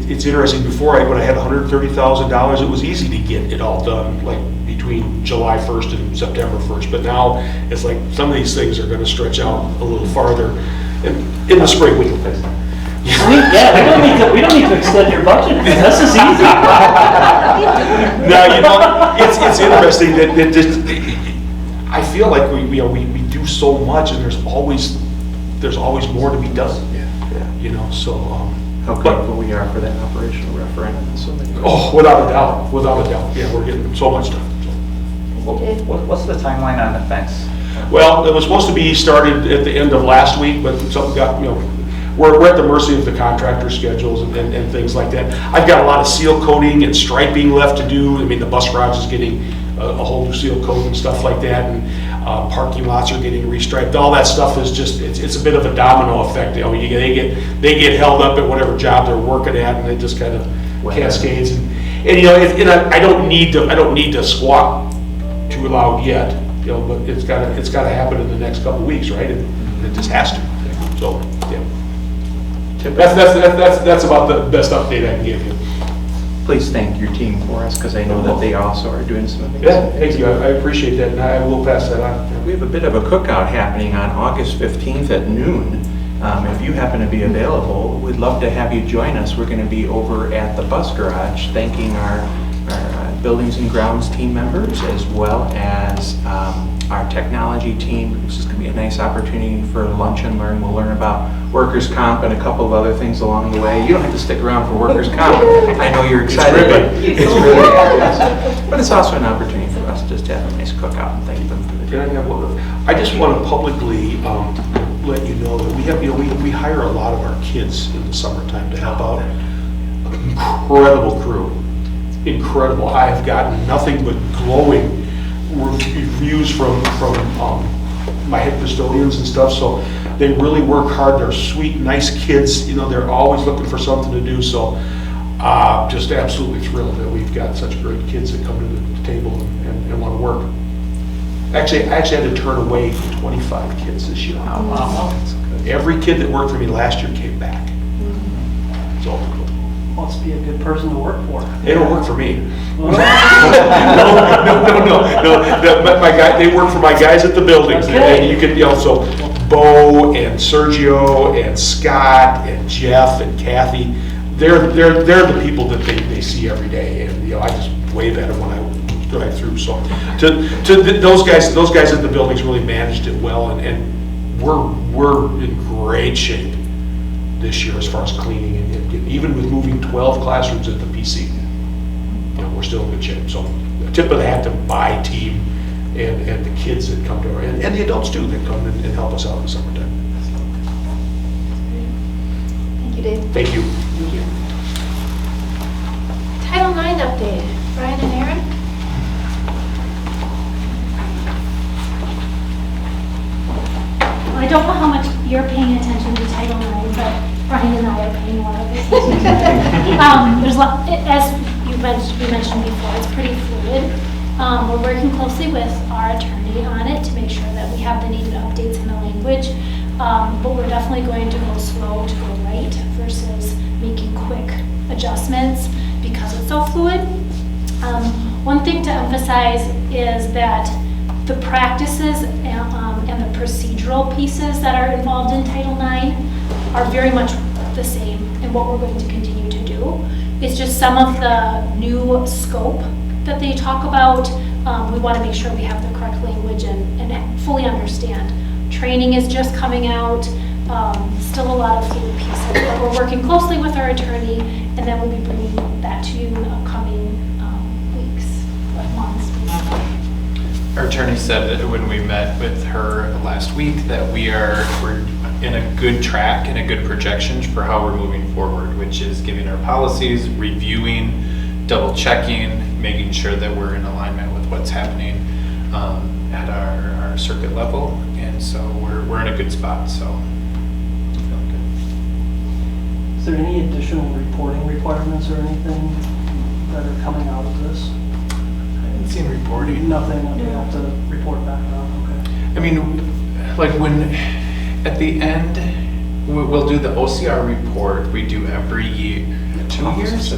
It's interesting. Before when I had $130,000, it was easy to get it all done, like between July 1st and September 1st. But now it's like some of these things are going to stretch out a little farther. In the spring we can fix them. Yeah, we don't need to extend your budget. This is easy. No, it's interesting that just, I feel like we do so much, and there's always more to be done. Yeah. So. How grateful we are for that operational referendum. So oh, without a doubt. Yeah, we're getting so much done. What's the timeline on the fence? Well, it was supposed to be started at the end of last week, but something got, we're at the mercy of the contractor schedules and things like that. I've got a lot of seal coating and striping left to do. I mean, the bus garage is getting a whole new seal coat and stuff like that, and parking lots are getting restriped. All that stuff is just, it's a bit of a domino effect. They get held up at whatever job they're working at, and it just kind of cascades. And I don't need to squawk too loud yet, but it's got to happen in the next couple of weeks, right? And it just has to. So yeah, that's about the best update I can give you. Please thank your team for us, because I know that they also are doing some amazing Yeah, things. thank you. I appreciate that, and I will pass that on. We have a bit of a cookout happening on August 15th at noon. If you happen to be available, we'd love to have you join us. We're going to be over at the bus garage thanking our Buildings and Grounds team members, as well as our technology team, which is going to be a nice opportunity for lunch and learn. We'll learn about workers' comp and a couple of other things along the way. You don't have to stick around for workers' comp. I know you're excited, but it's really, but it's also an opportunity for us just to have a nice cookout and thank them for the day. I just want to publicly let you know that we have, we hire a lot of our kids in the summertime to help out. Incredible crew, incredible. I've gotten nothing but glowing reviews from my head custodians and stuff, so they really work hard. They're sweet, nice kids, they're always looking for something to do, so just absolutely thrilled that we've got such great kids that come to the table and want to work. Actually, I had to turn away 25 kids this year. Oh, wow. Every kid that worked for me last year came back. So, Must be a good person to work for. they don't work for me. No. They work for my guys at the buildings. Okay. And you can, so Bo and Sergio and Scott and Jeff and Kathy, they're the people that they see every day. And, I just wave at them when I drive through. So those guys at the buildings really managed it well. And we're in great shape this year as far as cleaning and even with moving 12 classrooms at the PC, we're still in good shape. So tip of the hat to my team and the kids that come to our, and the adults too that come and help us out in the summertime. Thank you, Dave. Thank you. Title IX update. Brian and Aaron? I don't know how much you're paying attention to Title IX, but Brian and I are paying a lot of attention. There's a lot, as we mentioned before, it's pretty fluid. We're working closely with our attorney on it to make sure that we have the needed updates in the language. But we're definitely going to go slow to go right versus making quick adjustments because it's so fluid. One thing to emphasize is that the practices and the procedural pieces that are involved in Title IX are very much the same in what we're going to continue to do. It's just some of the new scope that they talk about, we want to make sure we have the correct language and fully understand. Training is just coming out, still a lot of fluid pieces, but we're working closely with our attorney, and then we'll be bringing that to you in the upcoming weeks, or months. Our attorney said that when we met with her last week that we're in a good track and a good projection for how we're moving forward, which is giving our policies, reviewing, double checking, making sure that we're in alignment with what's happening at our circuit level, and so we're in a good spot. So I'm feeling good. Is there any additional reporting requirements or anything that are coming out of this? Seen reporting. Nothing that we have to report back on, okay. I mean, like when, at the end, we'll do the OCR report we do every year, 2 years?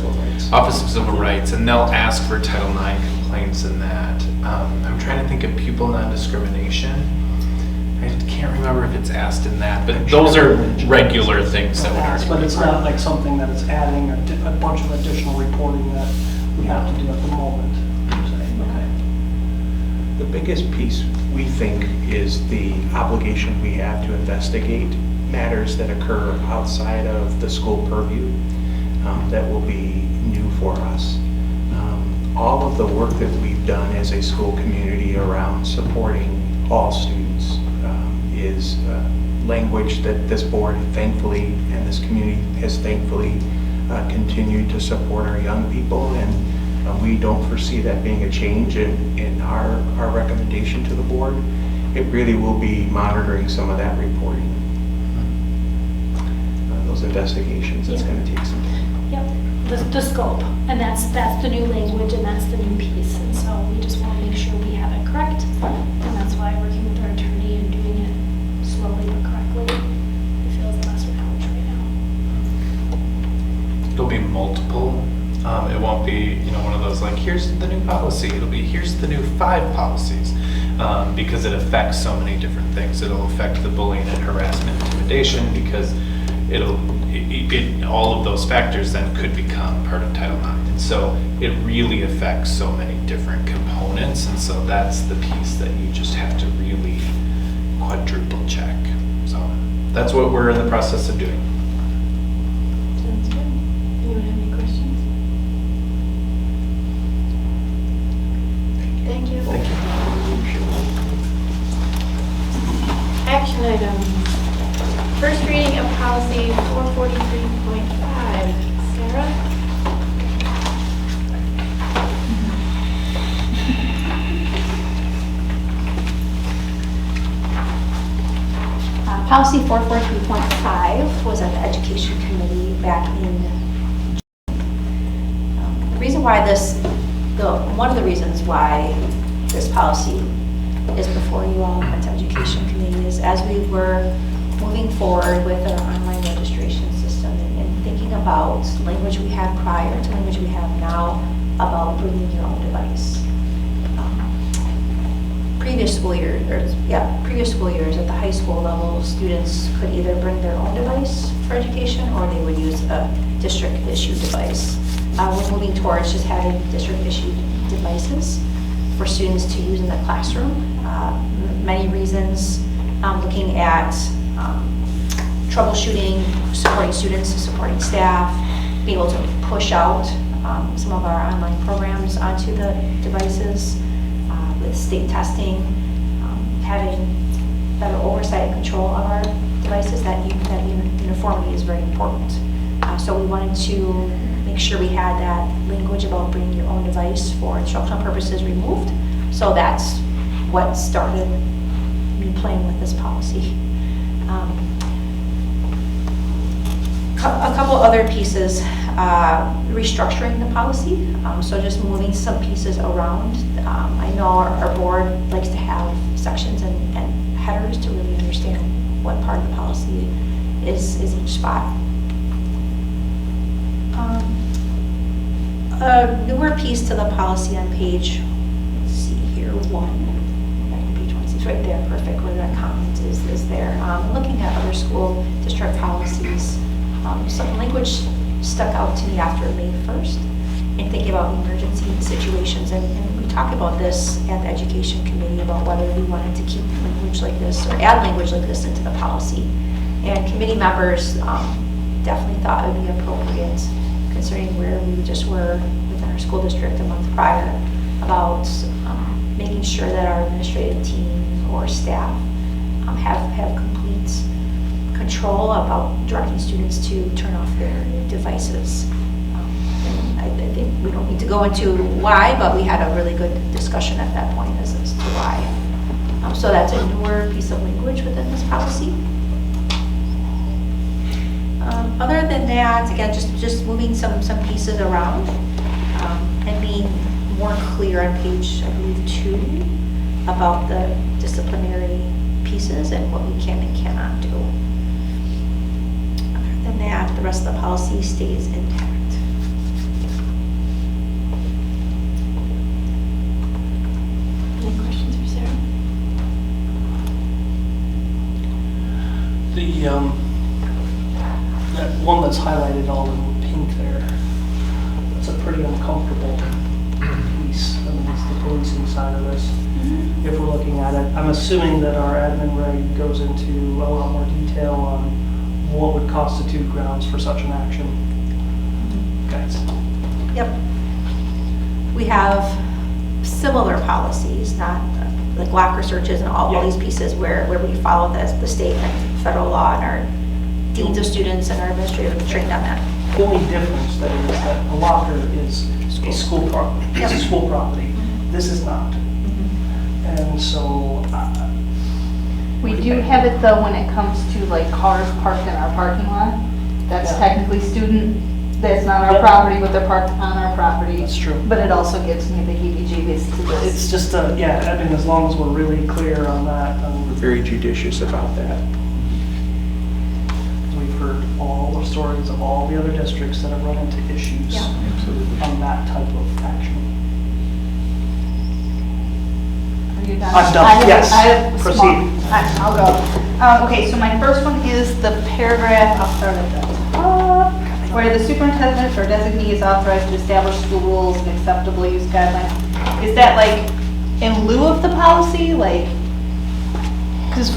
Office of Civil Rights, and they'll ask for Title IX complaints in that. I'm trying to think of pupil non-discrimination. I can't remember if it's asked in that, but those are regular things that would already. But it's not like something that is adding a bunch of additional reporting that we have to do at the moment. The biggest piece, we think, is the obligation we have to investigate matters that occur outside of the school purview that will be new for us. All of the work that we've done as a school community around supporting all students is language that this board thankfully and this community has thankfully continued to support our young people, and we don't foresee that being a change in our recommendation to the board. It really will be monitoring some of that reporting. Those investigations, it's going to take some time. Yep, the scope, and that's the new language and that's the new piece, and so we just want to make sure we have it correct, and that's why working with our attorney and doing it slowly but correctly, it feels the best approach right now. It'll be multiple. It won't be, one of those like, here's the new policy. It'll be, here's the new 5 policies, because it affects so many different things. It'll affect the bullying and harassment, intimidation, because all of those factors then could become part of Title IX. And so it really affects so many different components. And so that's the piece that you just have to really quadruple check. So that's what we're in the process of doing. Sounds good. Anyone have any questions? Thank you. Thank you. Action items. First reading of policy 443.5. Sarah? Policy 443.5 was at the Education Committee back in the reason why one of the reasons why this policy is before you all at the Education Committee is as we were moving forward with our online registration system and thinking about language we had prior to language we have now about bringing your own device. Previous school years at the high school level, students could either bring their own device for education or they would use a district issued device. We're moving towards just having district issued devices for students to use in the classroom. Many reasons, looking at troubleshooting, supporting students, supporting staff, being able to push out some of our online programs onto the devices, with state testing, having better oversight and control of our devices, that uniformity is very important. So we wanted to make sure we had that language about bringing your own device for instructional purposes removed. So that's what started me playing with this policy. A couple other pieces, restructuring the policy, so just moving some pieces around. I know our board likes to have sections and headers to really understand what part of the policy is each spot. A newer piece to the policy on page, let's see here, back to page 1, it's right there, perfect, where that comment is there. Looking at other school district policies, some language stuck out to me after May 1st and thinking about emergency situations, and we talked about this at the Education Committee about whether we wanted to keep language like this or add language like this into the policy. And committee members definitely thought it would be appropriate, considering where we just were within our school district a month prior, about making sure that our administrative team or staff have complete control about directing students to turn off their devices. And I think we don't need to go into why, but we had a really good discussion at that point as to why. So that's a newer piece of language within this policy. Other than that, again, just moving some pieces around and being more clear on page, I believe, 2 about the disciplinary pieces and what we can and cannot do. Other than that, the rest of the policy stays intact. Any questions for Sarah? That one that's highlighted all in pink there, that's a pretty uncomfortable piece. I mean, it's the policing side of this. If we're looking at it, I'm assuming that our admin reg goes into a lot more detail on what would constitute grounds for such an action. Guys. Yep. We have similar policies, not like locker searches and all these pieces where we follow the state and federal law, and our deans of students and our administrators are trained on that. The only difference that is that a locker is a school property. It's a school property. This is not. And so We do have it though when it comes to like cars parked in our parking lot. That's technically student, that's not our property, but they're parked on our property. That's true. But it also gives me the heebie-jeebies to this. it's just I mean, as long as we're really clear on that, We're very judicious about that. we've heard all the stories of all the other districts that have run into issues on that type of action. Are you done? I'm done, yes. Proceed. I'll go. Okay, so my first one is the paragraph, I'll start at the top, where the superintendent or designee is authorized to establish school rules and acceptable use guidelines. Is that like in lieu of the policy? Like, because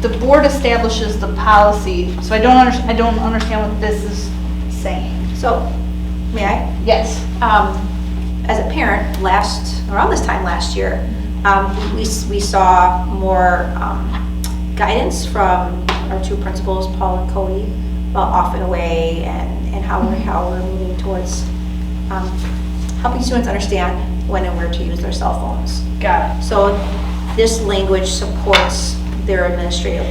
the board establishes the policy, so I don't understand what this is saying. So, may I? Yes. As a parent, around this time last year, we saw more guidance from our two principals, Paul and Cody, about off and away and how we're moving towards helping students understand when and where to use their cell phones. Got it. So this language supports their administrative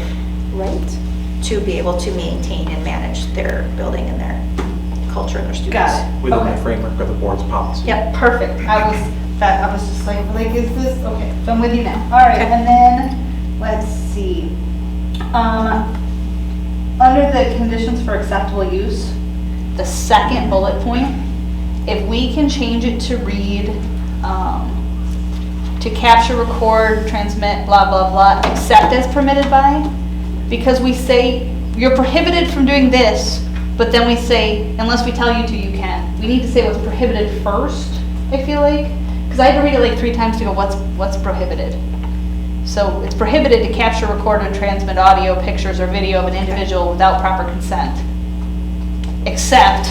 right to be able to maintain and manage their building and their culture and their students. Got it. Within the framework of the board's policy. Yep, perfect. I was just like, is this, okay, so I'm with you now. All right, and then, let's see. Under the conditions for acceptable use, the second bullet point, if we can change it to read, to capture, record, transmit, blah, blah, blah, except as permitted by, because we say, you're prohibited from doing this, but then we say, unless we tell you to, you can. We need to say what's prohibited first, I feel like, because I had to read it like 3 times to go, what's prohibited? So it's prohibited to capture, record, and transmit audio, pictures, or video of an individual without proper consent. Except,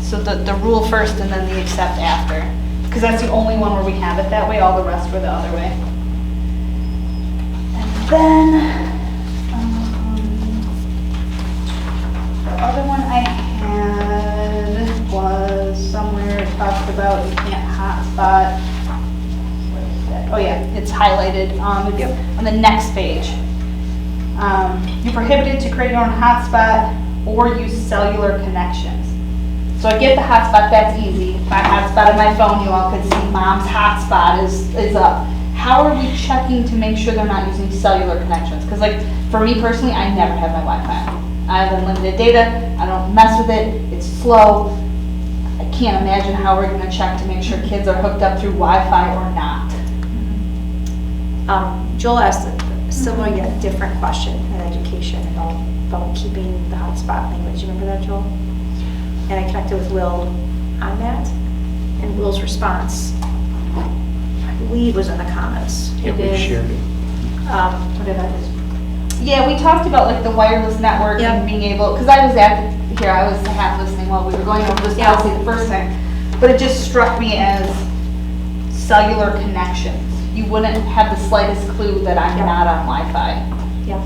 so the rule first and then the except after. Because that's the only one where we have it that way, all the rest were the other way. And then, the other one I had was somewhere it talked about you can't hotspot. Where is that? Oh yeah, it's highlighted. It's on the next page. You're prohibited to create your own hotspot or use cellular connections. So I get the hotspot, that's easy. If I hotspot on my phone, you all could see mom's hotspot is up. How are we checking to make sure they're not using cellular connections? Because like, for me personally, I never have my Wi-Fi. I have unlimited data, I don't mess with it, it's slow. I can't imagine how we're gonna check to make sure kids are hooked up through Wi-Fi or not. Joel asked a similar yet different question in education about keeping the hotspot language. You remember that, Joel? And I connected with Will on that, and Will's response, I believe, was in the comments. Yeah, we shared it. What did I just? Yeah, we talked about like the wireless network and being able, because I was I was half listening while we were going over this policy the first time, but it just struck me as cellular connections. You wouldn't have the slightest clue that I'm not on Wi-Fi. Yeah.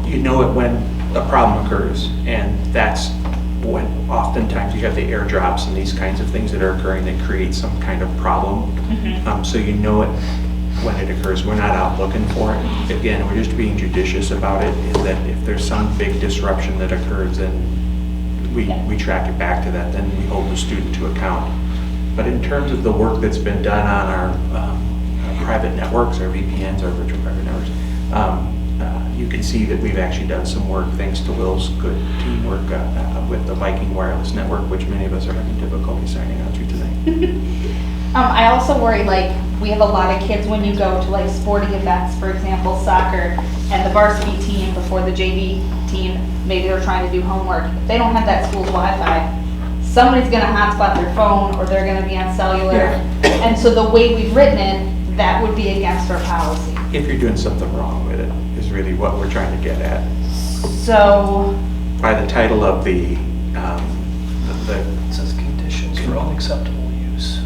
You know it when a problem occurs, and that's when oftentimes you have the airdrops and these kinds of things that are occurring that create some kind of problem. So you know it when it occurs. We're not out looking for it. Again, we're just being judicious about it, is that if there's some big disruption that occurs, then we track it back to that, then we hold the student to account. But in terms of the work that's been done on our private networks, our VPNs, our virtual private networks, you can see that we've actually done some work thanks to Will's good teamwork with the Viking Wireless Network, which many of us are having difficulty signing on to today. I also worry, like, we have a lot of kids when you go to like sporting events, for example, soccer, and the varsity team before the JV team, maybe they're trying to do homework. If they don't have that school's Wi-Fi, somebody's gonna hotspot their phone or they're gonna be on cellular. And so the way we've written it, that would be against our policy. If you're doing something wrong with it, is really what we're trying to get at. So, by the title of the It says conditions for unacceptable use.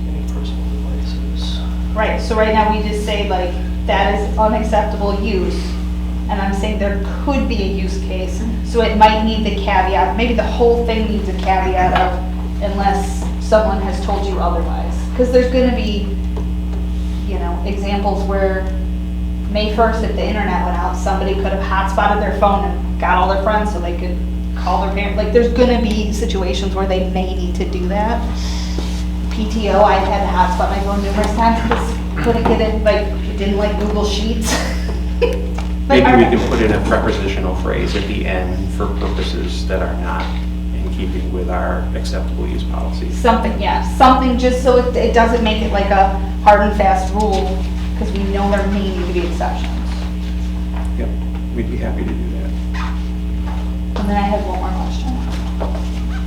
Any personal devices. right, so right now we just say like, that is unacceptable use. And I'm saying there could be a use case, so it might need the caveat, maybe the whole thing needs a caveat of unless someone has told you otherwise. Because there's gonna be, you know, examples where May 1st, if the internet went out, somebody could have hotspotted their phone and got all their friends so they could call their parents. Like, there's gonna be situations where they may need to do that. PTO, I've had to hotspot my phone numerous times because couldn't get it, like, it didn't like Google Sheets. maybe we can put in a prepositional phrase at the end for purposes that are not in keeping with our acceptable use policy. Something, yeah, something just so it doesn't make it like a hard and fast rule, because we know there may need to be exceptions. Yep, we'd be happy to do that. And then I have one more question.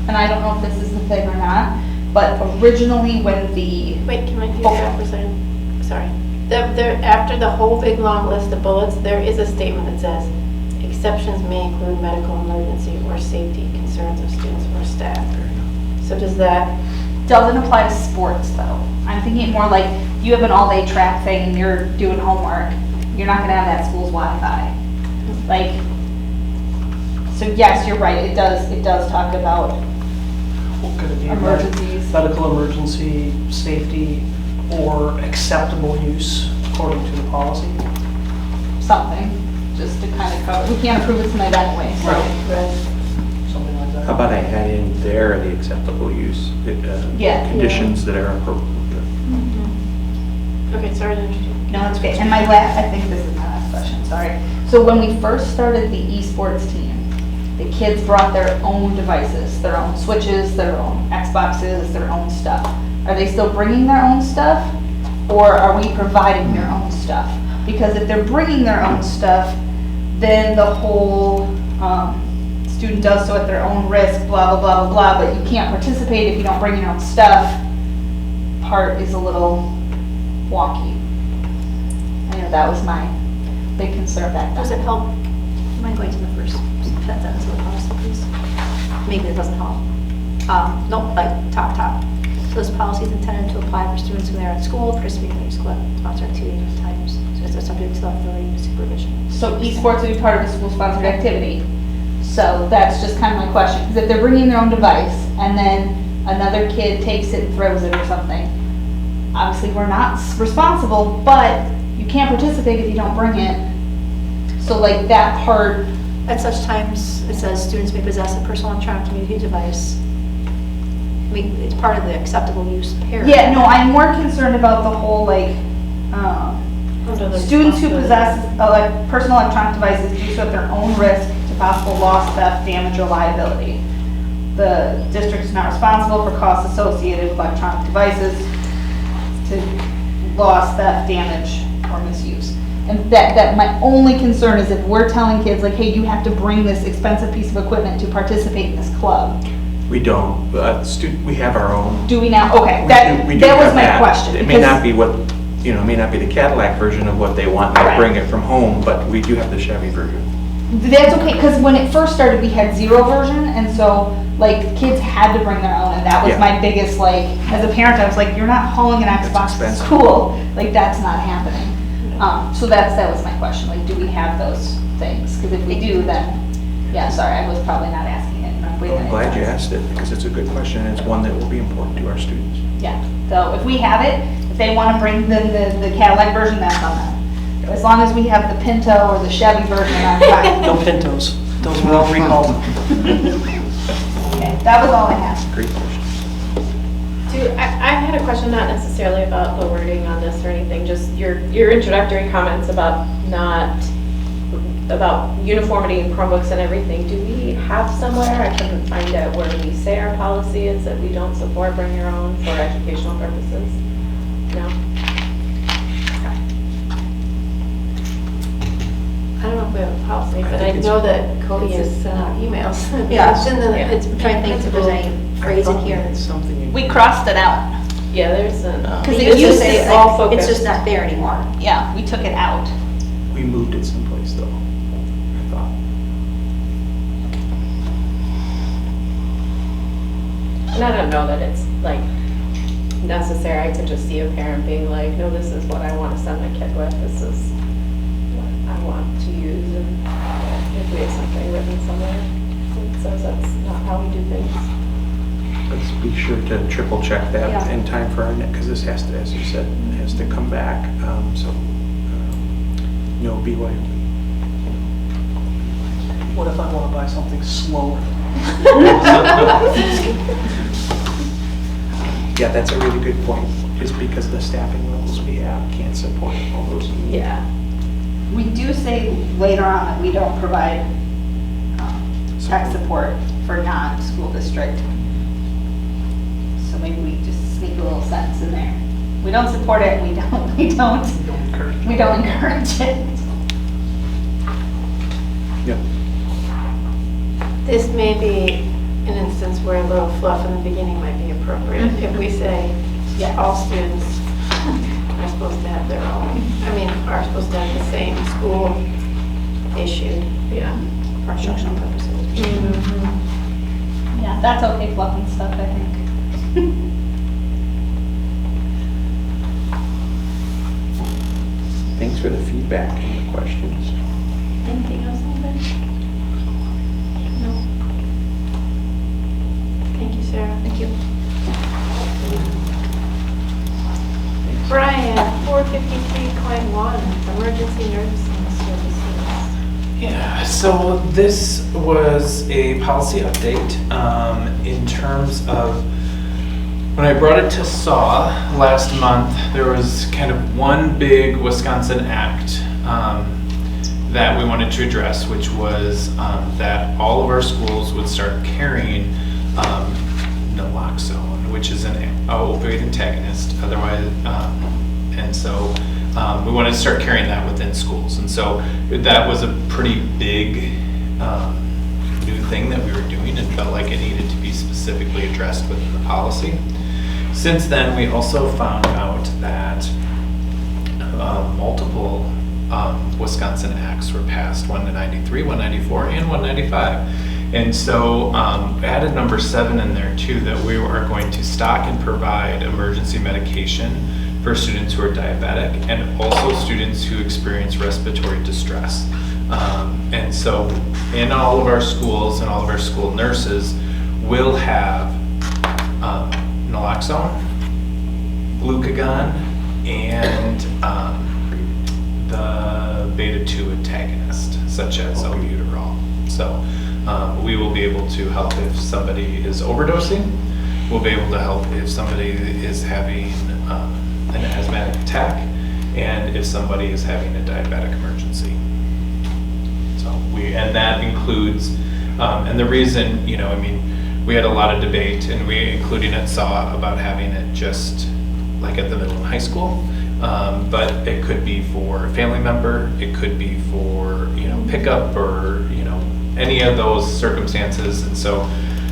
And I don't know if this is the thing or not, but originally when the... Wait, can I do Oh. that representative? Sorry. After the whole big long list of bullets, there is a statement that says, exceptions may include medical emergency or safety concerns of students or staff. So does that, Doesn't apply to sports though. I'm thinking more like you have an all-day track thing and you're doing homework, you're not gonna have that school's Wi-Fi. Like, so yes, you're right, it does talk about What could it be? emergencies. Medical emergency, safety, or acceptable use according to the policy. Something, just to kind of cover, we can't approve it tonight anyway, so. Something like that. How about I add in there the acceptable use, Yeah. conditions that are appropriate? okay, sorry to interrupt you. No, that's okay. And my last, I think this is my last question, sorry. So when we first started the esports team, the kids brought their own devices, their own switches, their own Xboxes, their own stuff. Are they still bringing their own stuff? Or are we providing their own stuff? Because if they're bringing their own stuff, then the whole student does so at their own risk, blah, blah, blah, blah, blah, but you can't participate if you don't bring your own stuff, part is a little wonky. I know that was my big concern back then. Does it help? Mind going to the first sentence of the policy, please? Maybe it doesn't help. Nope, like top. So this policy is intended to apply for students when they're at school, participating in school-sponsored activities times. So it's subject to authority and supervision. So esports would be part of a school-sponsored activity. So that's just kind of my question. Because if they're bringing their own device and then another kid takes it and throws it or something, obviously we're not responsible, but you can't participate if you don't bring it. So like that part. At such times, it says students may possess a personal electronic communication device. I mean, it's part of the acceptable use paragraph. Yeah, no, I'm more concerned about the whole like, students who possess personal electronic devices do so at their own risk to possible loss, theft, damage, or liability. The district is not responsible for costs associated with electronic devices to loss, theft, damage, or misuse. And that my only concern is if we're telling kids like, hey, you have to bring this expensive piece of equipment to participate in this club. We don't, we have our own. Do we now? Okay, We do that was have my that. question. It may because- not be what, it may not be the Cadillac version of what they want, they Right. bring it from home, but we do have the Chevy version. That's okay, because when it first started, we had 0 version, and so, like, kids had to bring their own, and that was Yeah. my biggest, like, as a parent, I was like, you're not hauling an Xbox to expensive. school, like, that's not happening. So that was my question, like, do we have those things? Because if we do, then, yeah, sorry, I was probably not asking it in a way that I'm I glad you thought. asked it, because it's a good question, and it's one that will be important to our students. Yeah, so if we have it, if they want to bring the Cadillac version, that's on them. As long as we have the Pinto or the Chevy version, I'm fine. No Pintos. Those were all recalled. Okay, that was all I had. Great question. I had a question, not necessarily about the wording on this or anything, just your introductory comments about uniformity in Chromebooks and everything. Do we have somewhere, I couldn't find it, where we say our policy is that we don't support bring your own for educational purposes? No? I don't know if we have a policy, I but I think it's- know that Cody has sent out emails. Yeah. It's in the, Yeah. it's I'm trying to think if there's any phrase in here. It's something you. We crossed it out. Yeah, there's an. Because It it used used to say, to all like, focused. it's just not there anymore. Yeah, we took it out. We moved it someplace though, I thought. And I don't know that it's like necessary. I could just see a parent being like, no, this is what I want to send my kid with. This is what I want to use. And if we have something written somewhere that says that's not how we do things. Let's be sure to triple check that Yeah. in time for our next, because this has to, as you said, has to come back. No BYOB. What if I want to buy something slower? Yeah, that's a really good point. Just because the staffing levels we have can't support all those needs. Yeah. We do say later on that we don't provide tech support for non-school district. So maybe we just sneak a little sentence in there. We don't support it, we don't encourage it. Yep. This may be an instance where a little fluff in the beginning might be appropriate. If we say, Yeah. all students are supposed to have their own, are supposed to have the same school issued. Yeah. For instructional purposes. Yeah, that's okay fluffing stuff, I think. Thanks for the feedback and the questions. Anything else, anybody? No. Thank you, Sarah. Thank you. Brian, 453.1, emergency nursing services. Yeah, so this was a policy update in terms of when I brought it to SAW last month. There was kind of one big Wisconsin act that we wanted to address, which was that all of our schools would start carrying naloxone, which is an opioid antagonist. Otherwise, and so we wanted to start carrying that within schools. And so that was a pretty big new thing that we were doing and felt like it needed to be specifically addressed within the policy. Since then, we also found out that multiple Wisconsin acts were passed, 193, 194, and 195. And so added number 7 in there too, that we are going to stock and provide emergency medication for students who are diabetic and also students who experience respiratory distress. And so in all of our schools and all of our school nurses will have naloxone, glucagon, and the beta-2 antagonist, such as albuterol. So we will be able to help if somebody is overdosing. We'll be able to help if somebody is having an asthmatic attack, and if somebody is having a diabetic emergency. So and that includes, and the reason, we had a lot of debate, and we, including at SAW, about having it just like at the middle and high school. But it could be for a family member, it could be for, pickup or, any of those circumstances. And so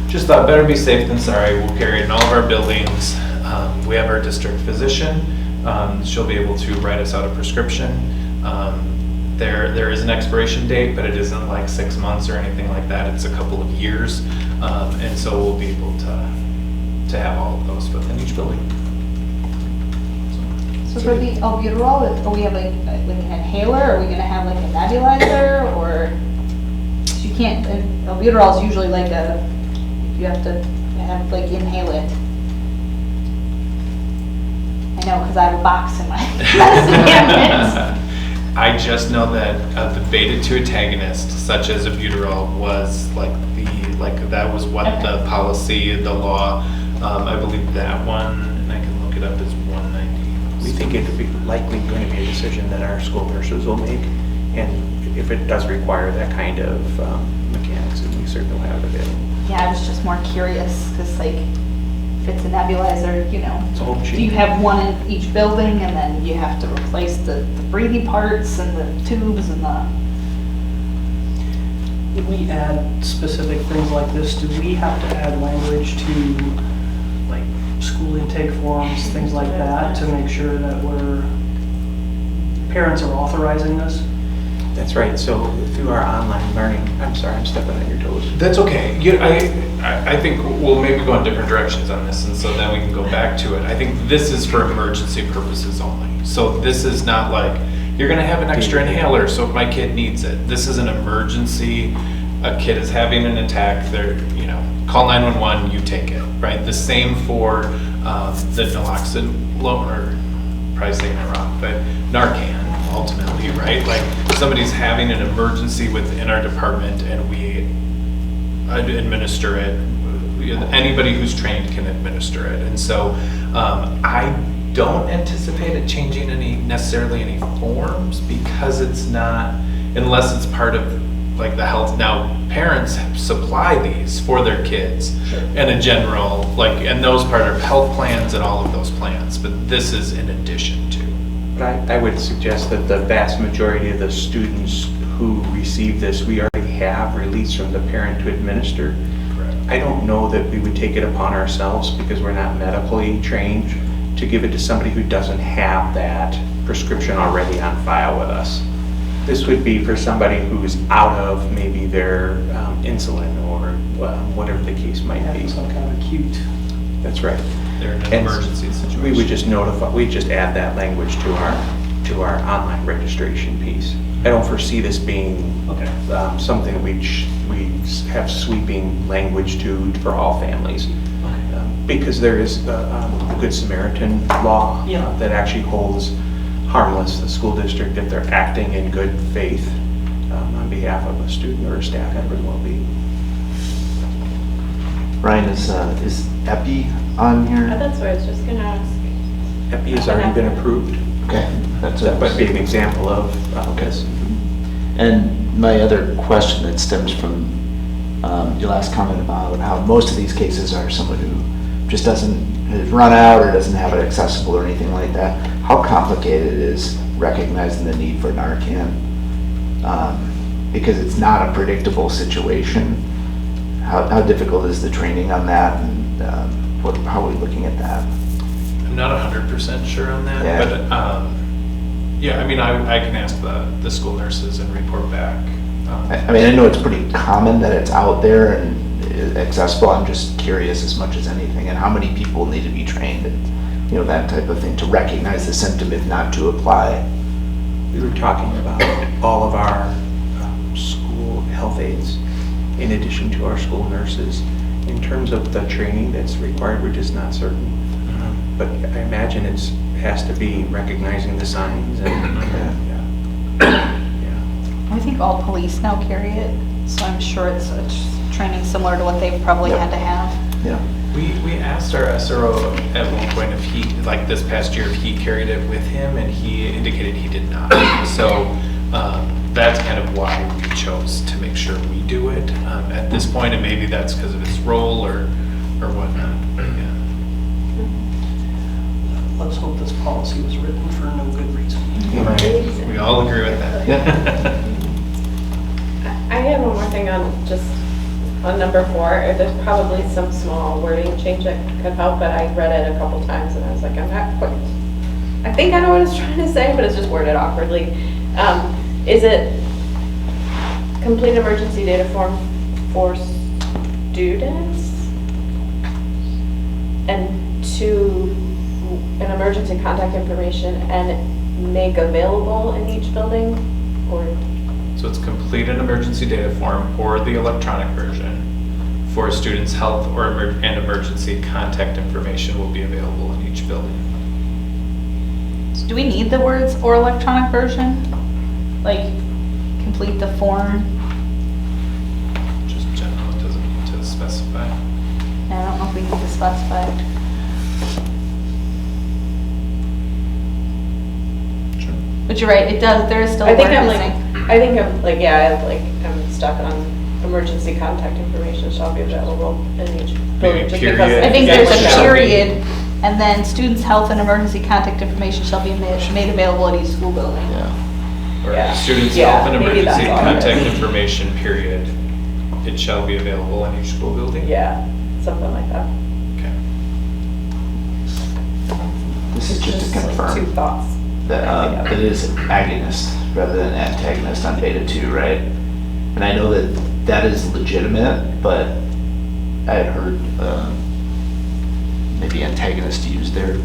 just thought better be safe than sorry. We'll carry it in all of our buildings. We have our district physician. She'll be able to write us out a prescription. There is an expiration date, but it isn't like 6 months or anything like that. It's a couple of years. And so we'll be able to have all of those within each building. So for the albuterol, are we have like an inhaler? Are we gonna have like a nebulizer, or you can't? Albuterol is usually like you have to have like inhale it. I know because I have a box in my cabinet. I just know that the beta-2 antagonist, such as albuterol, was that was what the policy, the law. I believe that one, and I can look it up, is 190. We think it would be likely going to be a decision that our school nurses will make, and if it does require that kind of mechanics, then we certainly will have it available. Yeah, I was just more curious because if it's a nebulizer, It's a whole do machine. you have one in each building, and then you have to replace the breathing parts and the tubes and the. When we add specific things like this, do we have to add language to like school intake forms, things like that, to make sure that parents are authorizing this? That's right. So through our online learning, I'm sorry, I'm stepping on your toes. That's okay. I think we'll maybe go in different directions on this, and so then we can go back to it. I think this is for emergency purposes only. So this is not like, you're gonna have an extra inhaler, so if my kid needs it. This is an emergency. A kid is having an attack, call 911, you take it, right? The same for the naloxone, or probably saying it wrong, but Narcan, ultimately, right? Like somebody's having an emergency within our department and we administer it. Anybody who's trained can administer it. And so I don't anticipate it changing necessarily any forms, because it's not, unless it's part of like the health. Now, parents supply these for their kids in a general, and those part of health plans and all of those plans, but this is in addition to. But I would suggest that the vast majority of the students who receive this, we already have release from the parent to administer. Correct. I don't know that we would take it upon ourselves, because we're not medically trained, to to give it to somebody who doesn't have that prescription already on file with us. This would be for somebody who's out of maybe their insulin or whatever the case might be. Some kind of acute. That's right. They're in an And emergency situation. We would just we just add that language to our online registration piece. I don't foresee this being something we have sweeping language to for all families. Because there is the Good Samaritan law that actually holds harmless the school district if they're acting in good faith on behalf of a student or a staff member's well-being. Ryan, is EPI on here? That's what I was just gonna ask. EPI has already been approved. Okay, That might be an example of this. And my other question that stems from your last comment about how most of these cases are someone who just has run out or doesn't have it accessible or anything like that. How complicated is recognizing the need for Narcan? Because it's not a predictable situation. How difficult is the training on that, and how are we looking at that? I'm not 100% sure on that, Yeah. but yeah, I mean, I can ask the school nurses and report back. I mean, I know it's pretty common that it's out there and accessible. I'm just curious as much as anything, and how many people need to be trained and, that type of thing to recognize the symptom, if not to apply. We were talking about all of our school health aides, in addition to our school nurses. In terms of the training that's required, we're just not certain. But I imagine it has to be recognizing the signs and I think all police now carry it, so I'm sure it's training similar to what they've probably had to have. Yeah. We asked our SRO at one point if he, like this past year, if he carried it with him, and he indicated he did not. So that's kind of why we chose to make sure we do it at this point, and maybe that's because of his role or whatnot. But yeah. Let's hope this policy was written for no good reason. We all agree with that. Yeah. I have one more thing on number 4. There's probably some small wording change that could help, but I read it a couple times and I was like, I'm not quite, I think I know what it's trying to say, but it's just worded awkwardly. Is it complete emergency data form for students and to an emergency contact information and make available in each building, or? So it's complete an emergency data form or the electronic version for students' health and emergency contact information will be available in each building. So do we need the words "or electronic version"? Like, complete the form? Just general, it doesn't need to specify. I don't know if we need to specify. Sure. But you're right, it does, there is still a I think word I'm missing. I'm stuck on emergency contact information shall be available in each building. Just period. because I think Yeah, there's a shall be. period, and then students' health and emergency contact information shall be made available at each school building. Yeah. Or Yeah. students' Yeah, health and maybe that's emergency all it contact is. information, period. It shall be available in each school building? Yeah, something like that. Okay. This is just to like confirm 2 thoughts. that it is agonist rather than antagonist on beta 2, right? And I know that is legitimate, but I had heard maybe antagonist used there.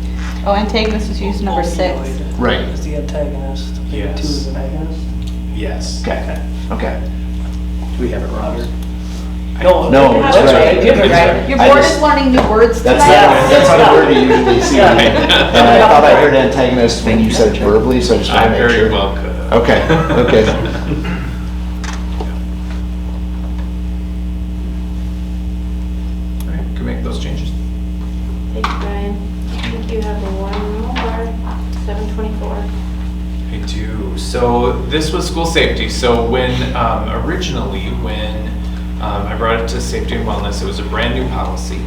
Oh, antagonist is used number 6. Right. Is the antagonist, beta 2 is an agonist? Yes. Okay. Do we have it wrong? No, No, that's right. You're right. Your I board just- is learning new words That's tonight. that's not a word you usually see. Yeah. And I thought I heard antagonist when you said it verbally, so I just want I to make sure. very well could have. Okay, okay. All right, can we make those changes? Thank you, Brian. I think you have one more, 724. I do. So this was school safety. So when originally when I brought it to safety and wellness, it was a brand new policy.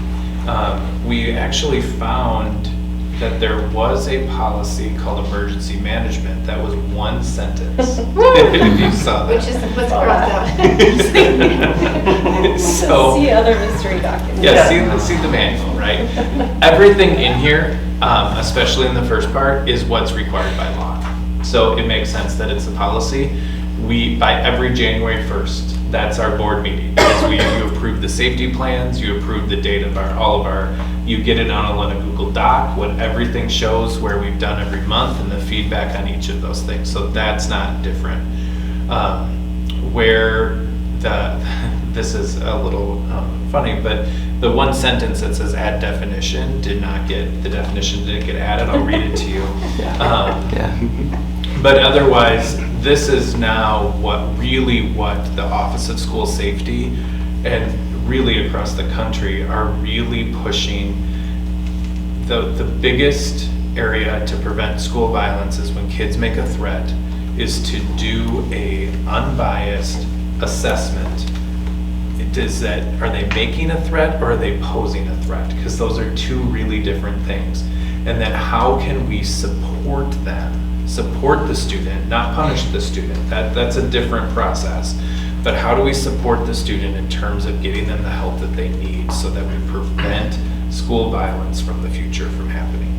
We actually found that there was a policy called emergency management that was one sentence. If you saw that. Which is what's crossed out. So, See other mystery documents. yeah, see the manual, right? Everything in here, especially in the first part, is what's required by law. So it makes sense that it's a policy. We, by every January 1st, that's our board meeting. You approve the safety plans, you approve the date of you get it on a Google Doc, what everything shows where we've done every month and the feedback on each of those things. So that's not different. This is a little funny, but the one sentence that says add definition the definition didn't get added. I'll read it to you. But otherwise, this is now what the Office of School Safety and really across the country are really pushing. The biggest area to prevent school violence is when kids make a threat, is to do a unbiased assessment. Are they making a threat or are they posing a threat? Because those are two really different things. And then how can we support them? Support the student, not punish the student. That's a different process. But how do we support the student in terms of getting them the help that they need so that we prevent school violence from the future from happening?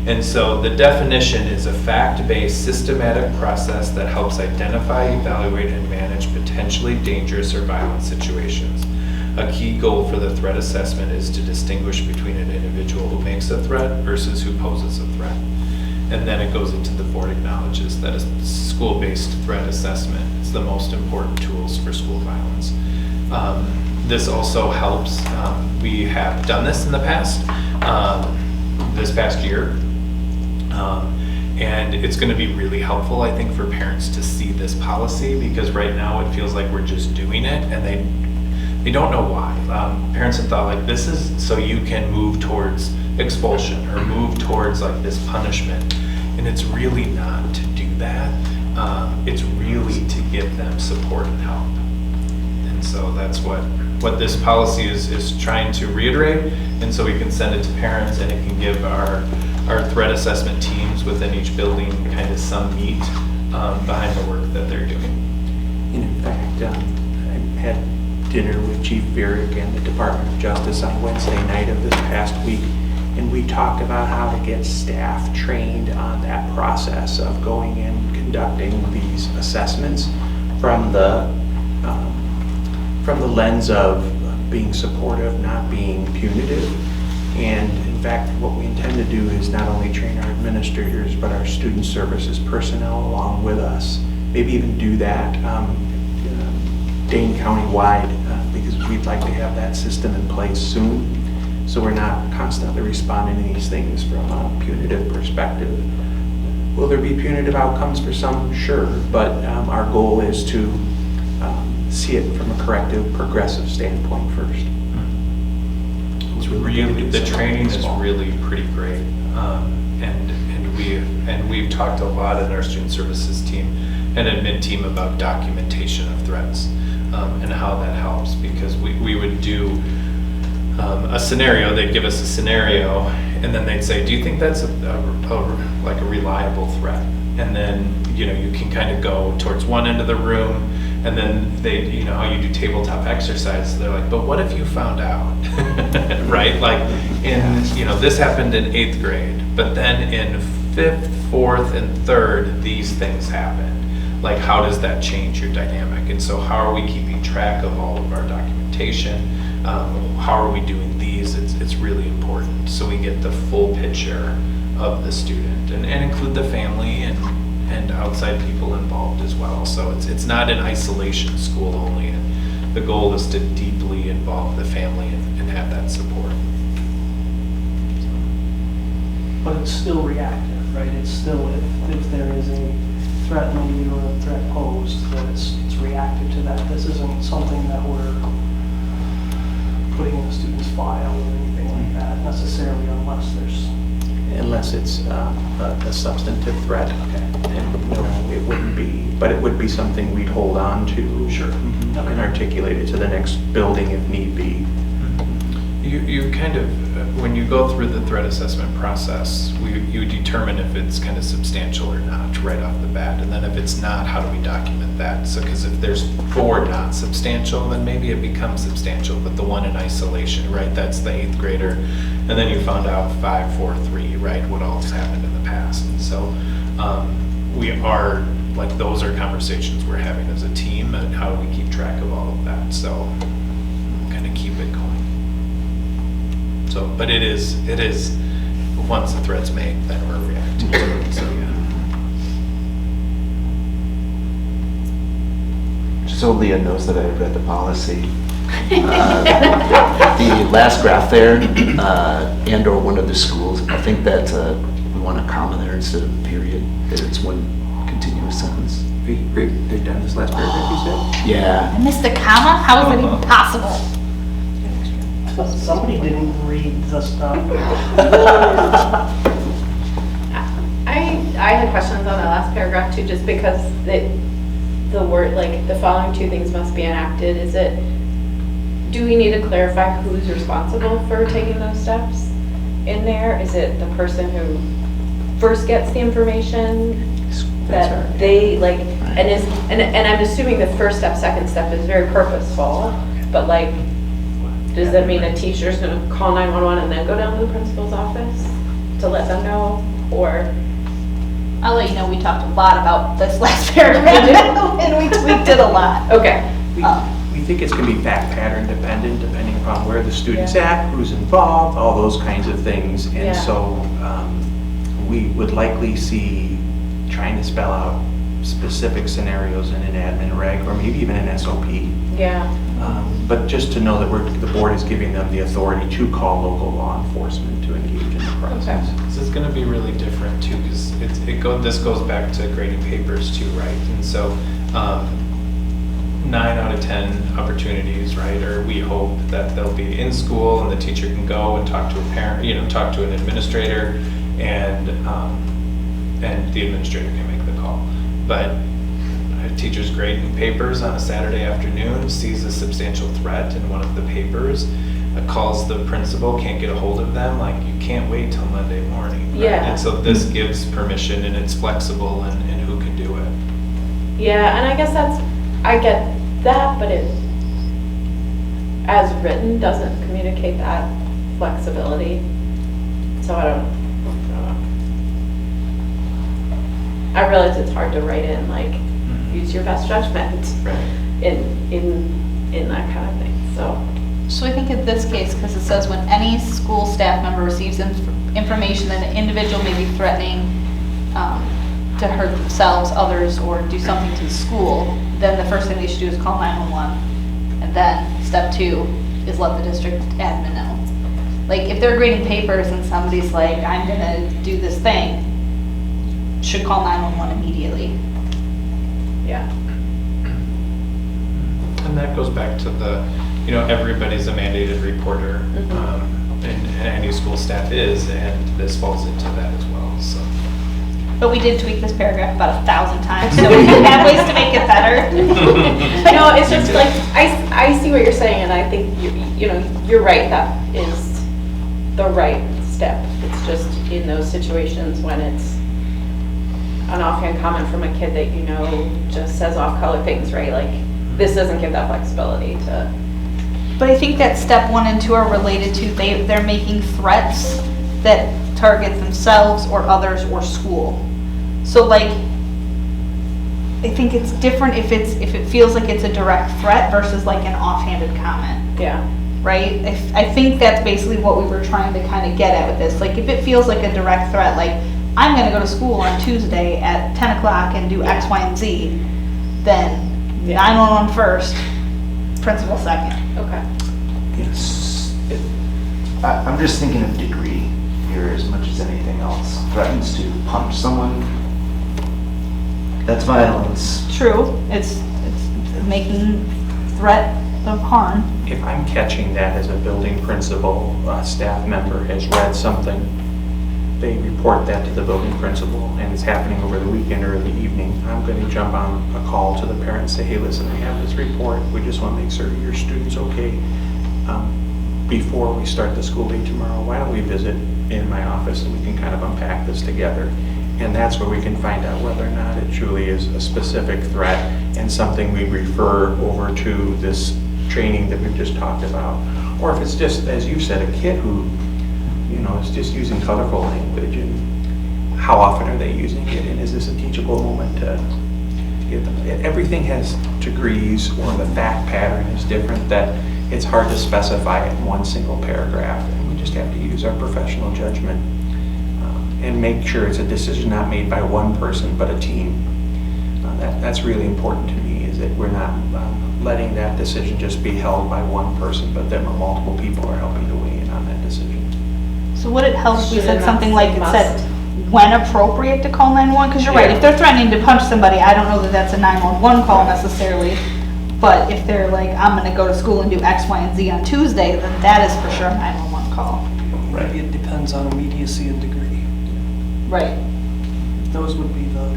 And so the definition is a fact-based systematic process that helps identify, evaluate, and manage potentially dangerous or violent situations. A key goal for the threat assessment is to distinguish between an individual who makes a threat versus who poses a threat. And then it goes into the board acknowledges that a school-based threat assessment is the most important tools for school violence. This also helps. We have done this in the past, this past year. And it's going to be really helpful, I think, for parents to see this policy, because right now it feels like we're just doing it and they don't know why. Parents have thought like, this is so you can move towards expulsion or move towards like this punishment. And it's really not to do that. It's really to give them support and help. And so that's what this policy is trying to reiterate. And so we can send it to parents and it can give our threat assessment teams within each building kind of some meat behind the work that they're doing. And in fact, I had dinner with Chief Burek and the Department of Justice on Wednesday night of this past week, and we talked about how to get staff trained on that process of going and conducting these assessments from the lens of being supportive, not being punitive. And in fact, what we intend to do is not only train our administrators, but our student services personnel along with us. Maybe even do that Dane County-wide, because we'd like to have that system in place soon. So we're not constantly responding to these things from a punitive perspective. Will there be punitive outcomes for some? Sure, but our goal is to see it from a corrective, progressive standpoint first. The training is really pretty great, and we've talked a lot in our student services team and admin team about documentation of threats and how that helps, because we would do a scenario. They'd give us a scenario, and then they'd say, "Do you think that's like a reliable threat?" And then you can kind of go towards one end of the room. And then they, how you do tabletop exercise, they're like, but what if you found out, right? Like this happened in 8th grade, but then in 5th, 4th, and 3rd, these things happened. Like, how does that change your dynamic? And so how are we keeping track of all of our documentation? How are we doing these? It's really important. So we get the full picture of the student and include the family and outside people involved as well. So it's not an isolation school only. And the goal is to deeply involve the family and have that support. But it's still reactive, right? It's still, if there is a threat made or a threat posed, that it's reactive to that. This isn't something that we're putting in a student's file or anything like that necessarily, Unless it's a substantive threat. Okay. And no, it wouldn't be, but it would be something we'd hold on to. Sure. And articulate it to the next building if need be. You kind of, when you go through the threat assessment process, we you would determine if it's kind of substantial or not right off the bat. And then if it's not, how do we document that? So, because if there's 4 not substantial, then maybe it becomes substantial, but the one in isolation, right, that's the 8th grader. And then you found out 5, 4, 3, right, what all has happened in the past. And so we are, like, those are conversations we're having as a team, and how do we keep track of all of that? So kind of keep it going. So, but it is, once the threat's made, then we're reacting to it, so yeah. Just so Leah knows that I've read the policy. The last graph there, and or one of the schools, I think that we want a comma there instead of a period, that it's one continuous sentence. They've done this last paragraph, you said? Yeah. I missed a comma? How is that even possible? Somebody didn't read the stuff. I had questions on that last paragraph too, just because the word, like, the following 2 things must be enacted. Is it, do we need to clarify who's responsible for taking those steps in there? Is it the person who first gets the information that they, like, and I'm assuming the first step, second step is very purposeful, but like, does that mean a teacher's gonna call 911 and then go down to the principal's office to let them know, or? I'll let you know, we talked a lot about this last paragraph, and we tweaked it a lot. Okay. We think it's going to be fact pattern dependent, depending upon where the student's at, who's involved, all those kinds of things. And so we would likely see trying to spell out specific scenarios in an admin reg, or maybe even an SOP. Yeah. But just to know that the board is giving them the authority to call local law enforcement to engage in the process. This is going to be really different too, because this goes back to grading papers too, right? And so 9 out of 10 opportunities, right, or we hope that they'll be in school and the teacher can go and talk to a parent, talk to an administrator, and the administrator can make the call. But a teacher's grading papers on a Saturday afternoon, sees a substantial threat in one of the papers, calls the principal, can't get a hold of them, like, you can't wait till Monday morning. Right? Yeah. And so this gives permission, and it's flexible in who can do it. Yeah, and I guess I get that, but it, as written, doesn't communicate that flexibility. So I don't know. I realize it's hard to write in, like, use your best judgment in that kind of thing, so. So I think in this case, because it says when any school staff member receives information that an individual may be threatening to hurt themselves, others, or do something to the school, then the first thing they should do is call 911. And then step 2 is let the district admin know. Like, if they're grading papers and somebody's like, I'm gonna do this thing, should call 911 immediately. Yeah. And that goes back to the, everybody's a mandated reporter, and any school staff is, and this falls into that as well, so. But we did tweak this paragraph about 1,000 times, so we have ways to make it better. No, it's just like, I see what you're saying, and I think you're right, that is the right step. It's just in those situations when it's an offhand comment from a kid that just says off-color things, right? Like, this doesn't give that flexibility to. But I think that step 1 and 2 are related to they're making threats that target themselves or others or school. So, like, I think it's different if it feels like it's a direct threat versus like an offhanded comment. Yeah. Right? I think that's basically what we were trying to kind of get at with this. Like, if it feels like a direct threat, like, I'm going to go to school on Tuesday at 10 o'clock and do X, Y, and Z, then 911 first, principal second. Okay. Yes. I'm just thinking of degree here as much as anything else. Threatens to punch someone, that's violence. True. It's making threat of harm. If I'm catching that as a building principal, a staff member has read something, they report that to the building principal, and it's happening over the weekend or the evening, I'm going to jump on a call to the parent and say, hey, listen, we have this report. We just want to make sure your student's okay. Before we start the school day tomorrow, why don't we visit in my office so we can kind of unpack this together. And that's where we can find out whether or not it truly is a specific threat and something we refer over to this training that we've just talked about. Or if it's just, as you said, a kid who, you know, is just using colorful language, and how often are they using it, and is this a teachable moment to get them? Everything has degrees, or the fact pattern is different, that it's hard to specify in one single paragraph, and we just have to use our professional judgment and make sure it's a decision not made by one person but a team. That's really important to me, is that we're not letting that decision just be held by one person, but that multiple people are helping to weigh in on that decision. So would it help if we Should it said not something say like it must? said when appropriate to call 911? Because you're right, Yeah. if they're threatening to punch somebody, I don't know that that's a 911 call necessarily. But if they're like, I'm gonna go to school and do X, Y, and Z on Tuesday, then that is for sure a 911 call. Maybe it depends on immediacy and degree. Right. Those would be the,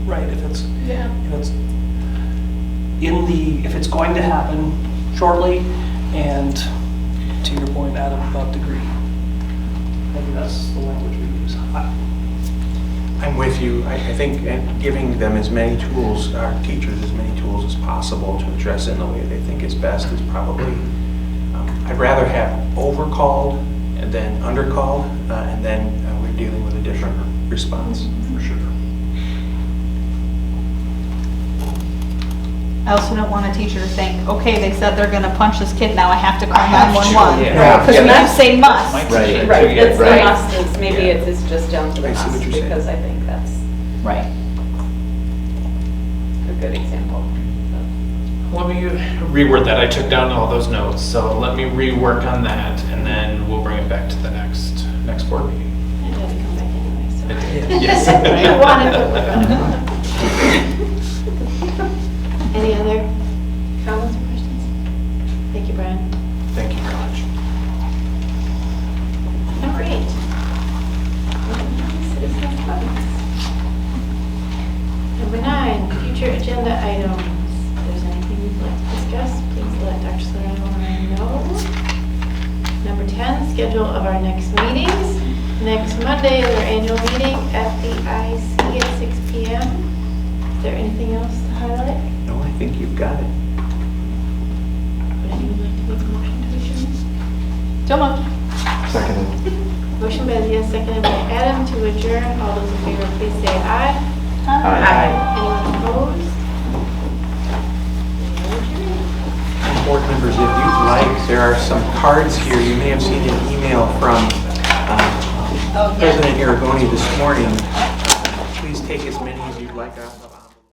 right, if it's, Yeah. if it's if it's going to happen shortly, and to your point, Adam, about degree. Maybe that's the language we use. I'm with you. I think giving them as many tools, our teachers as many tools as possible to address it in the way they think is best is probably, I'd rather have overcalled and then undercalled, and then we're dealing with a different response, for sure. I also don't want a teacher to think, okay, they said they're gonna punch this kid, now I have to call 911. Yeah. Because we do say must. Might be Right. true, Right, too, it's the Right. must is, maybe it's just down to the I see what must, you're saying. because I think that's Right. a good example. Let me reword that. I took down all those notes, so let me rework on that, and then we'll bring it back to the next board meeting. It had to come back anyway, so. Yes. You wanted to work on it. Any other comments or questions? Thank you, Brian. Thank you very much. Number 8. Citizen comments. Number 9, future agenda items. If there's anything you'd like to discuss, please let Dr. Serrano know. Number 10, schedule of our next meetings. Next Monday is our annual meeting at the IC at 6 p.m. Is there anything else to highlight? No, I think you've got it. Would anyone like to make a motion to adjourn? So moved. Seconded. Motion by Leah, seconded by Adam to adjourn. All those in favor, please say aye. Aye. Anyone opposed? We are adjourned. Board members, if you'd like, there are some cards here. You may have seen an email from President Aragoni this morning. Please take as many as you'd like out of